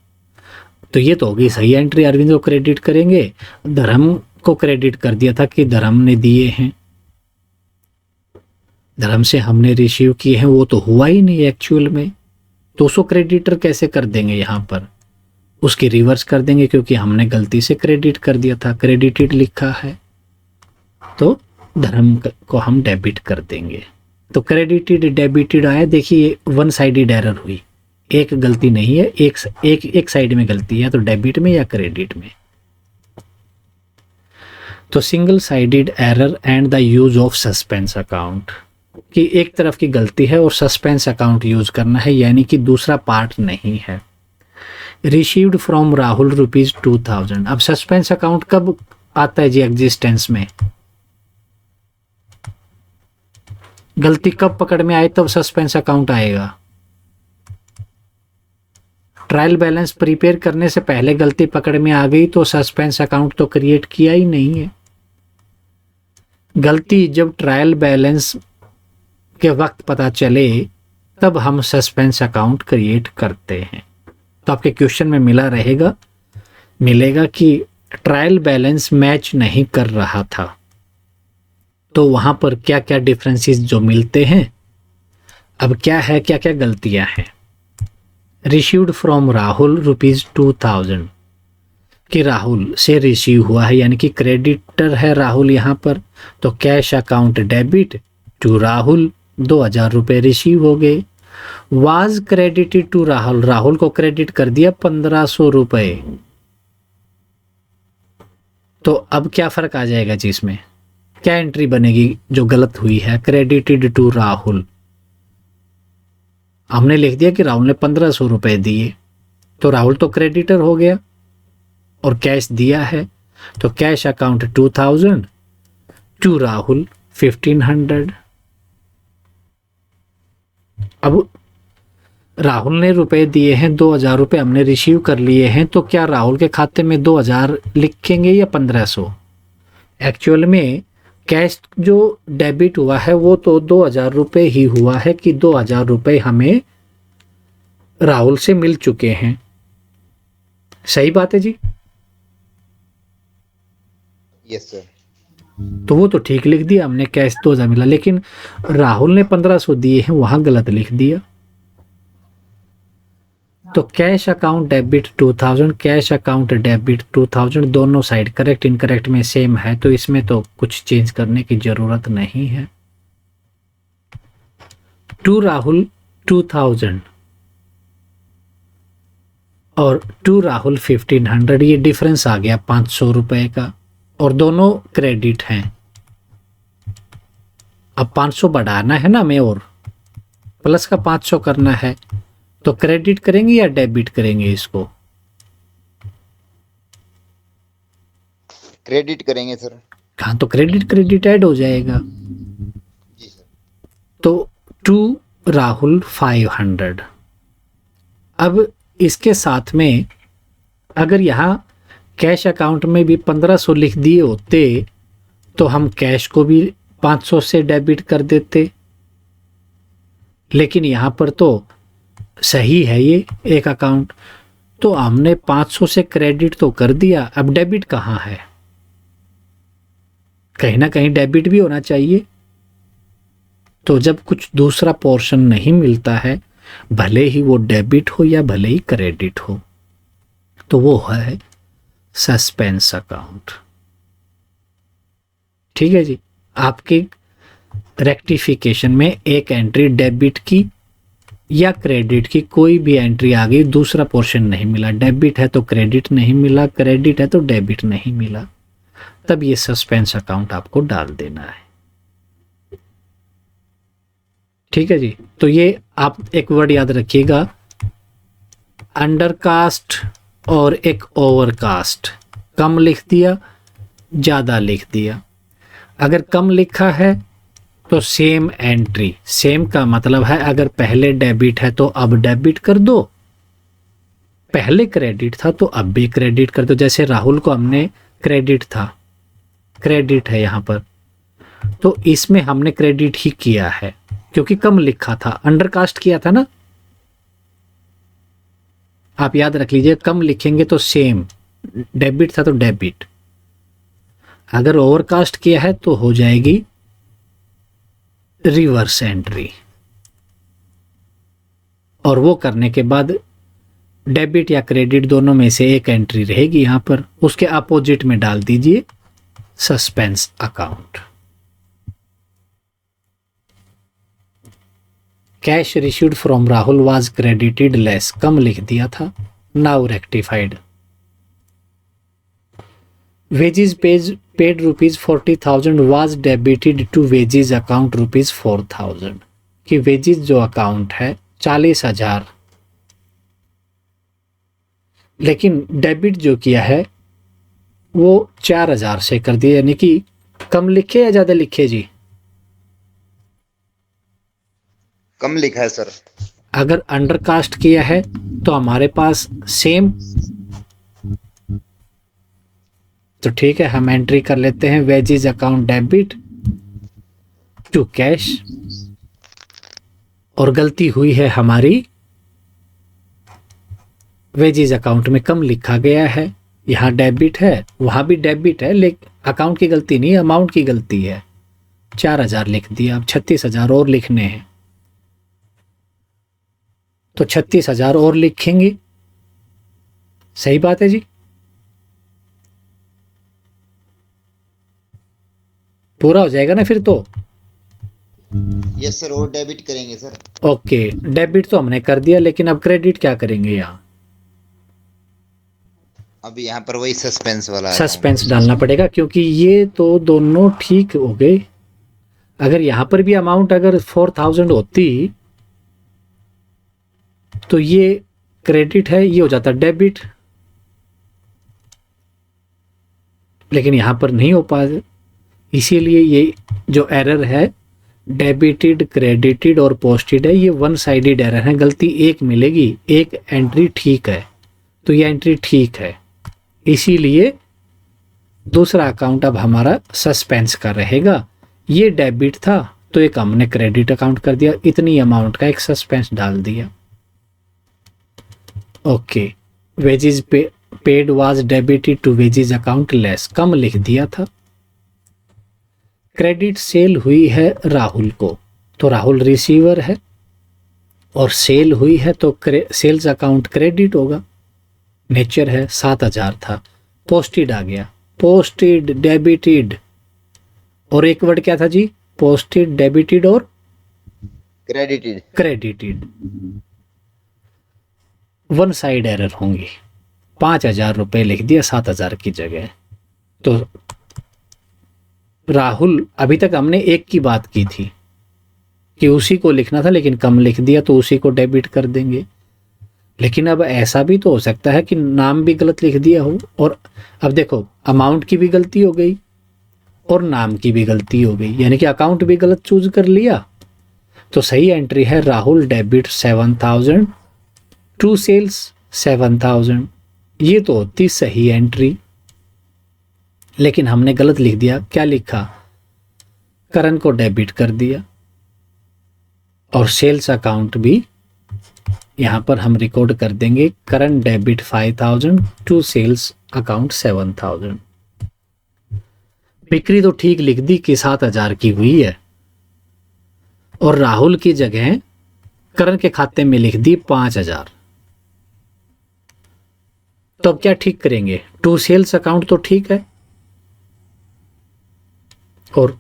तो ये तो होगी सही एंट्री, अरविंद को क्रेडिट करेंगे। धर्म को क्रेडिट कर दिया था कि धर्म ने दिए हैं, धर्म से हमने रिसीव किए हैं, वो तो हुआ ही नहीं एक्चुअल में, तो उसको क्रेडिटर कैसे कर देंगे, यहाँ पर उसकी रिवर्स कर देंगे क्योंकि हमने गलती से क्रेडिट कर दिया था, क्रेडिटेड लिखा है, तो धर्म को हम डेबिट कर देंगे। तो क्रेडिटेड डेबिटेड आया, देखिए वन साइडेड एरर हुई, एक गलती नहीं है, एक साइड में गलती है, तो डेबिट में या क्रेडिट में। तो single sided error and the use of suspense account, कि एक तरफ की गलती है और सस्पेंस अकाउंट यूज करना है, यानी कि दूसरा पार्ट नहीं है। Received from Rahul ₹2,000। अब सस्पेंस अकाउंट कब आता है जी एग्जिस्टेंस में, गलती कब पकड़ में आए तब सस्पेंस अकाउंट आएगा। ट्रायल बैलेंस प्रिपेयर करने से पहले गलती पकड़ में आ गई तो सस्पेंस अकाउंट तो क्रिएट किया ही नहीं है। गलती जब ट्रायल बैलेंस के वक्त पता चले तब हम सस्पेंस अकाउंट क्रिएट करते हैं। तो आपके क्वेश्चन में मिलेगा कि ट्रायल बैलेंस मैच नहीं कर रहा था, तो वहां पर क्या क्या डिफरेंसेस जो मिलते हैं। अब क्या है, क्या क्या गलतियां हैं। रिसीव्ड फ्रॉम राहुल ₹2,000, कि राहुल से रिसीव हुआ है, यानी कि क्रेडिटर है राहुल यहाँ पर, तो cash account debit to Rahul, 2000 रुपये रिसीव हो गए। Was credited to Rahul, Rahul को क्रेडिट कर दिया 1500 रुपये। तो अब क्या फर्क आ जाएगा जी इसमें, क्या एंट्री बनेगी जो गलत हुई है? क्रेडिटेड टू राहुल, हमने लिख दिया कि राहुल ने 1500 रुपये दिए, तो राहुल तो क्रेडिटर हो गया और कैश दिया है, तो कैश अकाउंट 2000 टू राहुल 1500। अब राहुल ने रुपए दिए हैं, 2000 रुपये हमने रिसीव कर लिए हैं, तो क्या राहुल के खाते में 2000 लिखेंगे या 1500? एक्चुअल में कैश जो डेबिट हुआ है वो तो 2000 रुपये ही हुआ है कि 2000 रुपये हमें राहुल से मिल चुके हैं। सही बात है जी? Yes sir. तो वो तो ठीक लिख दिया हमने, कैश 2000 मिला, लेकिन राहुल ने 1500 दिए हैं, वहां गलत लिख दिया। तो cash account debit 2000, cash account debit 2000, दोनों साइड करेक्ट इनकरेक्ट में सेम है, तो इसमें तो कुछ चेंज करने की जरूरत नहीं है। टू राहुल 2000 और टू राहुल 1500, ये डिफरेंस आ गया 500 रुपए का, और दोनों क्रेडिट हैं। अब 500 बढ़ाना है ना हमें, और प्लस का 500 करना है, तो क्रेडिट करेंगे या डेबिट करेंगे इसको? क्रेडिट करेंगे सर। हाँ, तो क्रेडिट क्रेडिट ऐड हो जाएगा। जी सर। तो टू राहुल 500। अब इसके साथ में अगर यहाँ कैश अकाउंट में भी 1500 लिख दिए होते तो हम कैश को भी 500 से डेबिट कर देते, लेकिन यहाँ पर तो सही है ये एक अकाउंट, तो हमने 500 से क्रेडिट तो कर दिया, अब डेबिट कहाँ है? कहीं ना कहीं डेबिट भी होना चाहिए। तो जब कुछ दूसरा पोर्शन नहीं मिलता है, भले ही वो डेबिट हो या भले ही क्रेडिट हो, तो वो है सस्पेंस अकाउंट। ठीक है जी? आपके रेक्टिफिकेशन में एक एंट्री डेबिट की या क्रेडिट की, कोई भी एंट्री आ गई, दूसरा पोर्शन नहीं मिला, डेबिट है तो क्रेडिट नहीं मिला, क्रेडिट है तो डेबिट नहीं मिला, तब ये सस्पेंस अकाउंट आपको डाल देना है। ठीक है जी? तो ये आप एक वर्ड याद रखिएगा, अंडरकास्ट और एक ओवरकास्ट। कम लिख दिया, ज़्यादा लिख दिया। अगर कम लिखा है तो सेम एंट्री, सेम का मतलब है अगर पहले डेबिट है तो अब डेबिट कर दो, पहले क्रेडिट था तो अब भी क्रेडिट कर दो। जैसे राहुल को हमने क्रेडिट था, क्रेडिट है यहाँ पर, तो इसमें हमने क्रेडिट ही किया है क्योंकि कम लिखा था, अंडरकास्ट किया था ना। आप याद रख लीजिए, कम लिखेंगे तो सेम, डेबिट था तो डेबिट। अगर ओवरकास्ट किया है तो हो जाएगी रिवर्स एंट्री, और वो करने के बाद डेबिट या क्रेडिट दोनों में से एक एंट्री रहेगी यहां पर, उसके अपोजिट में डाल दीजिए suspense account. Cash received from Rahul was credited less, कम लिख दिया था, now rectified. Wages paid rupees 40,000 was debited to wages account rupees 4,000, कि वेजेस जो अकाउंट है 40,000, लेकिन डेबिट जो किया है वो 4,000 से कर दिया, यानी कि कम लिखे या ज्यादा लिखे जी? कम लिखा है सर। अगर अंडरकास्ट किया है तो हमारे पास सेम, तो ठीक है, हम एंट्री कर लेते हैं wages account debit to cash, और गलती हुई है हमारी, वेजेस अकाउंट में कम लिखा गया है, यहाँ डेबिट है वहां भी डेबिट है, लेकिन अकाउंट की गलती नहीं, अमाउंट की गलती है। 4,000 लिख दिया, अब 36,000 और लिखने हैं, तो 36,000 और लिखेंगे। सही बात है जी? पूरा हो जाएगा ना फिर तो? यस सर, वो डेबिट करेंगे सर। ओके, डेबिट तो हमने कर दिया, लेकिन अब क्रेडिट क्या करेंगे यहाँ? अब यहाँ पर वही सस्पेंस वाला सस्पेंस डालना पड़ेगा, क्योंकि ये तो दोनों ठीक हो गए। अगर यहाँ पर भी अमाउंट अगर 4000 होती तो ये क्रेडिट है, ये हो जाता डेबिट, लेकिन यहाँ पर नहीं हो पाए, इसीलिए ये जो एरर है डेबिटेड, क्रेडिटेड और पोस्टेड है, ये वन साइडेड एरर है, गलती एक मिलेगी, एक एंट्री ठीक है, तो ये एंट्री ठीक है, इसीलिए दूसरा अकाउंट अब हमारा सस्पेंस का रहेगा। ये डेबिट था तो एक हमने क्रेडिट अकाउंट कर दिया, इतनी अमाउंट का एक सस्पेंस डाल दिया। Okay, wages paid was debited to wages account less, कम लिख दिया था। क्रेडिट सेल हुई है राहुल को, तो राहुल रिसीवर है, और सेल हुई है तो सेल्स अकाउंट क्रेडिट होगा, नेचर है। 7000 था, पोस्टेड आ गया, पोस्टेड, डेबिटेड, और एक वर्ड क्या था जी? पोस्टेड, डेबिटेड और credited. Credited. One side error होंगी, 5000 रुपए लिख दिया 7000 की जगह। तो राहुल, अभी तक हमने एक की बात की थी कि उसी को लिखना था, लेकिन कम लिख दिया तो उसी को डेबिट कर देंगे। लेकिन अब ऐसा भी तो हो सकता है कि नाम भी गलत लिख दिया हो, और अब देखो अमाउंट की भी गलती हो गई और नाम की भी गलती हो गई, यानी कि अकाउंट भी गलत चूज कर लिया। तो सही एंट्री है राहुल डेबिट 7000 टू सेल्स 7000, ये तो होती सही एंट्री, लेकिन हमने गलत लिख दिया। क्या लिखा? करण को डेबिट कर दिया, और सेल्स अकाउंट भी यहाँ पर हम रिकॉर्ड कर देंगे, करण डेबिट 5000 टू सेल्स अकाउंट 7000। बिक्री तो ठीक लिख दी कि 7000 की हुई है, और राहुल की जगह करण के खाते में लिख दी 5000। तो अब क्या ठीक करेंगे? टू सेल्स अकाउंट तो ठीक है, और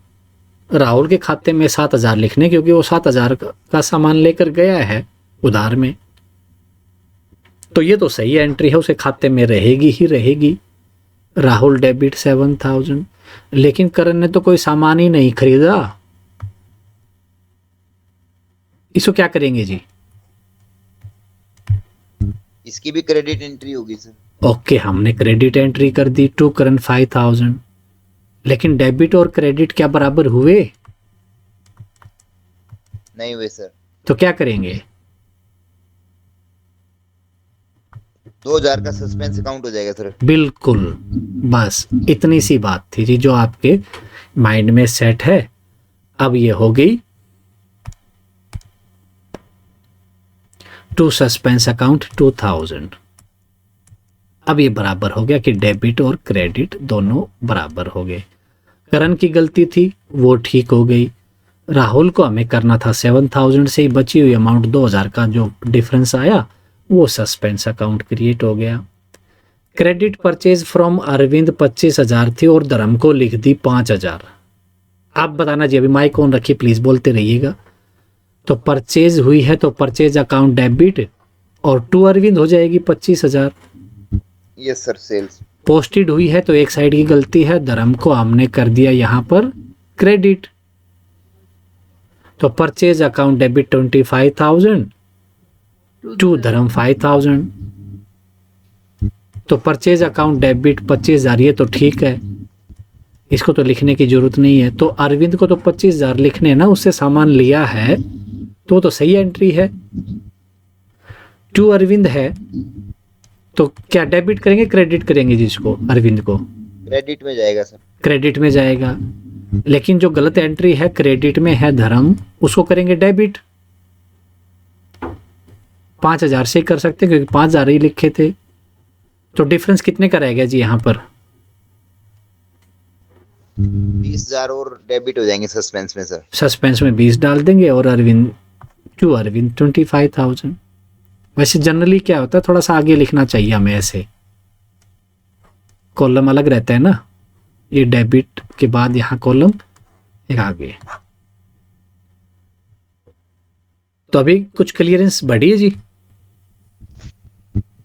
राहुल के खाते में 7000 लिखने, क्योंकि वो 7000 का सामान लेकर गया है उधार में, तो ये तो सही एंट्री है, उसे खाते में रहेगी ही रहेगी। राहुल डेबिट 7000, लेकिन करण ने तो कोई सामान ही नहीं खरीदा, इसको क्या करेंगे जी? इसकी भी क्रेडिट एंट्री होगी सर। ओके, हमने क्रेडिट एंट्री कर दी टू करण 5000, लेकिन डेबिट और क्रेडिट क्या बराबर हुए? नहीं हुए सर। तो क्या करेंगे? 2000 का सस्पेंस अकाउंट हो जाएगा सर। बिल्कुल, बस इतनी सी बात थी जी जो आपके माइंड में सेट है। अब ये हो गई टू सस्पेंस अकाउंट 2000। अब ये बराबर हो गया कि डेबिट और क्रेडिट दोनों बराबर हो गए। करण की गलती थी, वो ठीक हो गई। राहुल को हमें करना था 7000 से ही बची हुई अमाउंट 2000 का जो डिफरेंस आया, वो सस्पेंस अकाउंट क्रिएट हो गया। क्रेडिट परचेज फ्रॉम अरविंद 25000 थी और धर्म को लिख दी 5000। आप बताना जी, अभी माइक ऑन रखिए प्लीज, बोलते रहिएगा। तो परचेज हुई है तो परचेज अकाउंट डेबिट, और टू अरविंद हो जाएगी 25000। Yes sir, sales. पोस्टेड हुई है तो एक साइड की गलती है, धर्म को हमने कर दिया यहां पर क्रेडिट, तो परचेज अकाउंट डेबिट 25000 टू धर्म 5000। तो परचेज अकाउंट डेबिट 25000, ये तो ठीक है, इसको तो लिखने की जरूरत नहीं है। तो अरविंद को तो 25000 लिखने ना, उससे सामान लिया है, तो सही एंट्री है। टू अरविंद है तो क्या डेबिट करेंगे क्रेडिट करेंगे जिसको? अरविंद को क्रेडिट में जाएगा सर। क्रेडिट में जाएगा, लेकिन जो गलत एंट्री है क्रेडिट में है धर्म, उसको करेंगे डेबिट। 5000 से कर सकते हैं क्योंकि 5000 ही लिखे थे। तो डिफरेंस कितने का रह गया जी यहाँ पर? 20000 और डेबिट हो जाएंगे सस्पेंस में सर। सस्पेंस में 20 डाल देंगे, और अरविंद 25,000। वैसे जनरली क्या होता है, थोड़ा सा आगे लिखना चाहिए हमें, ऐसे कॉलम अलग रहता है ना, ये डेबिट के बाद यहाँ कॉलम एक आगे। तो अभी कुछ क्लियरेंस बढ़ी है जी?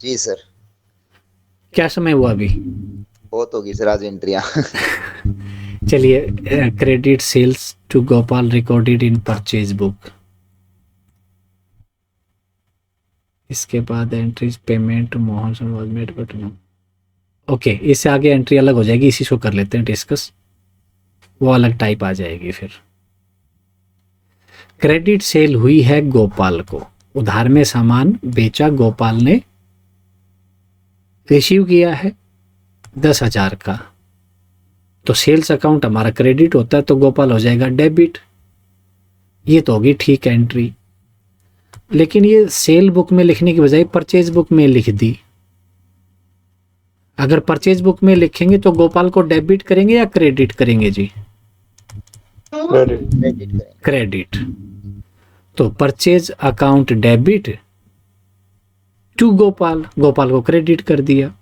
जी सर, क्या समय हुआ अभी? बहुत होगी सर आज एंट्रियां। चलिए, credit sales to Gopal recorded in purchase book, इसके बाद entries payment Mohan was made but no. Okay, इससे आगे एंट्री अलग हो जाएगी, इसी को कर लेते हैं डिस्कस, वो अलग टाइप आ जाएगी फिर। क्रेडिट सेल हुई है गोपाल को, उधार में सामान बेचा गोपाल ने, रिसीव किया है 10,000 का, तो सेल्स अकाउंट हमारा क्रेडिट होता है तो गोपाल हो जाएगा डेबिट। ये तो होगी ठीक एंट्री, लेकिन ये सेल बुक में लिखने की बजाय परचेज बुक में लिख दी। अगर परचेज बुक में लिखेंगे तो गोपाल को डेबिट करेंगे या क्रेडिट करेंगे जी? क्रेडिट करेंगे। क्रेडिट। तो purchase account debit to Gopal, Gopal को क्रेडिट कर दिया।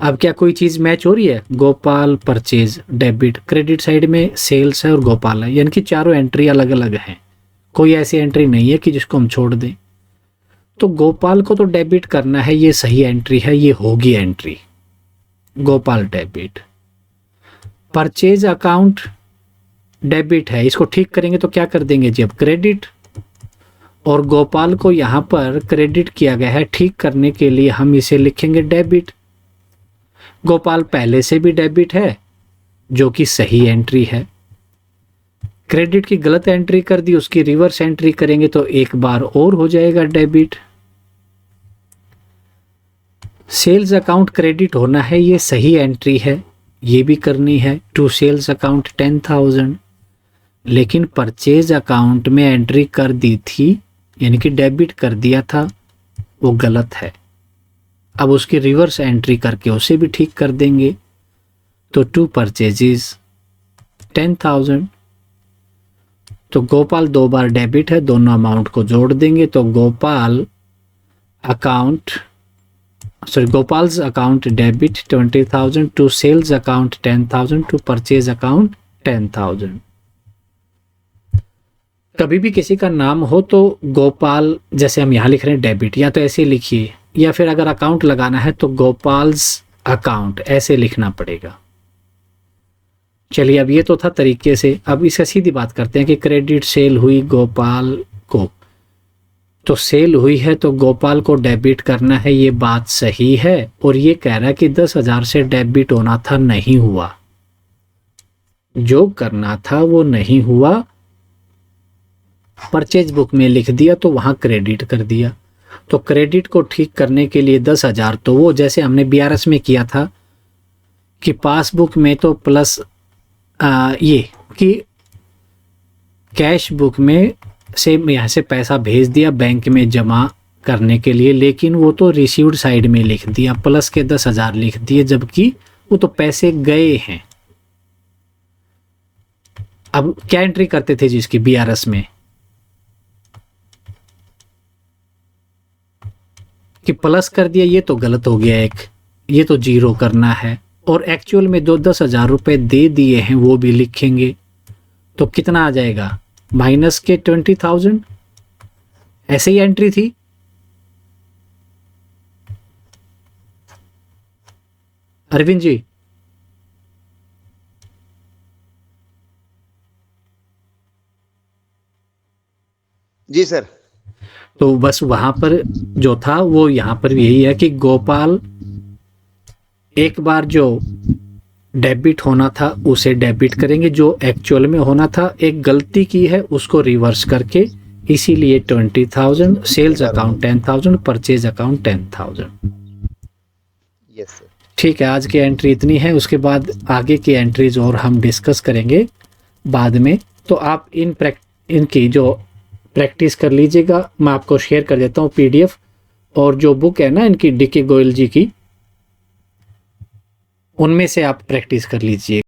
अब क्या कोई चीज मैच हो रही है? Gopal purchase debit, credit side में सेल्स है और गोपाल है, यानी कि चारों एंट्री अलग अलग हैं, कोई ऐसी एंट्री नहीं है कि जिसको हम छोड़ दें। तो गोपाल को तो डेबिट करना है, ये सही एंट्री है, ये होगी entry Gopal debit. Purchase account debit है, इसको ठीक करेंगे तो क्या कर देंगे जी? अब क्रेडिट, और गोपाल को यहां पर क्रेडिट किया गया है, ठीक करने के लिए हम इसे लिखेंगे डेबिट। गोपाल पहले से भी डेबिट है, जो कि सही एंट्री है। क्रेडिट की गलत एंट्री कर दी, उसकी रिवर्स एंट्री करेंगे तो एक बार और हो जाएगा डेबिट। सेल्स अकाउंट क्रेडिट होना है, ये सही एंट्री है, ये भी करनी है, टू सेल्स अकाउंट 10,000, लेकिन परचेज अकाउंट में एंट्री कर दी थी, यानी कि डेबिट कर दिया था, वो गलत है। अब उसकी रिवर्स एंट्री करके उसे भी ठीक कर देंगे। तो टू परचेजेस 10,000, तो गोपाल 2 बार डेबिट है, दोनों अमाउंट को जोड़ देंगे तो Gopal's account debit 20,000 to sales account 10,000 to purchase account 10,000। कभी भी किसी का नाम हो तो गोपाल, जैसे हम यहाँ लिख रहे हैं डेबिट, या तो ऐसे लिखिए, या फिर अगर अकाउंट लगाना है तो गोपाल्स अकाउंट ऐसे लिखना पड़ेगा। चलिए, अब ये तो था तरीके से। अब इसका सीधी बात करते हैं कि क्रेडिट सेल हुई गोपाल को, तो सेल हुई है तो गोपाल को डेबिट करना है, ये बात सही है। और ये कह रहा है कि 10,000 से डेबिट होना था, नहीं हुआ, जो करना था वो नहीं हुआ, परचेज बुक में लिख दिया तो वहां क्रेडिट कर दिया। तो क्रेडिट को ठीक करने के लिए 10,000, तो वो जैसे हमने BRS में किया था कि पासबुक में तो प्लस ये कि कैश बुक में से यहाँ से पैसा भेज दिया बैंक में जमा करने के लिए, लेकिन वो तो रिसीव्ड साइड में लिख दिया, प्लस के 10,000 लिख दिए, जबकि वो तो पैसे गए हैं। अब क्या एंट्री करते थे जिसकी BRS में कि प्लस कर दिया, ये तो गलत हो गया एक, ये तो 0 करना है। और एक्चुअल में 10,000 रुपए दे दिए हैं, वो भी लिखेंगे, तो कितना आ जाएगा? माइनस के 20,000। ऐसे ही एंट्री थी। अरविंद जी, जी सर। तो बस वहां पर जो था वो यहां पर भी यही है कि गोपाल एक बार जो डेबिट होना था उसे डेबिट करेंगे, जो एक्चुअल में होना था, एक गलती की है उसको रिवर्स करके, इसीलिए 20,000, sales account 10,000, purchase account 10,000। Yes sir. ठीक है, आज की एंट्री इतनी है, उसके बाद आगे की एंट्रीज और हम डिस्कस करेंगे बाद में। तो आप इनकी जो प्रैक्टिस कर लीजिएगा, मैं आपको शेयर कर देता हूँ PDF, और जो बुक है ना इनकी DK गोयल जी की, उनमें से आप प्रैक्टिस कर लीजिए।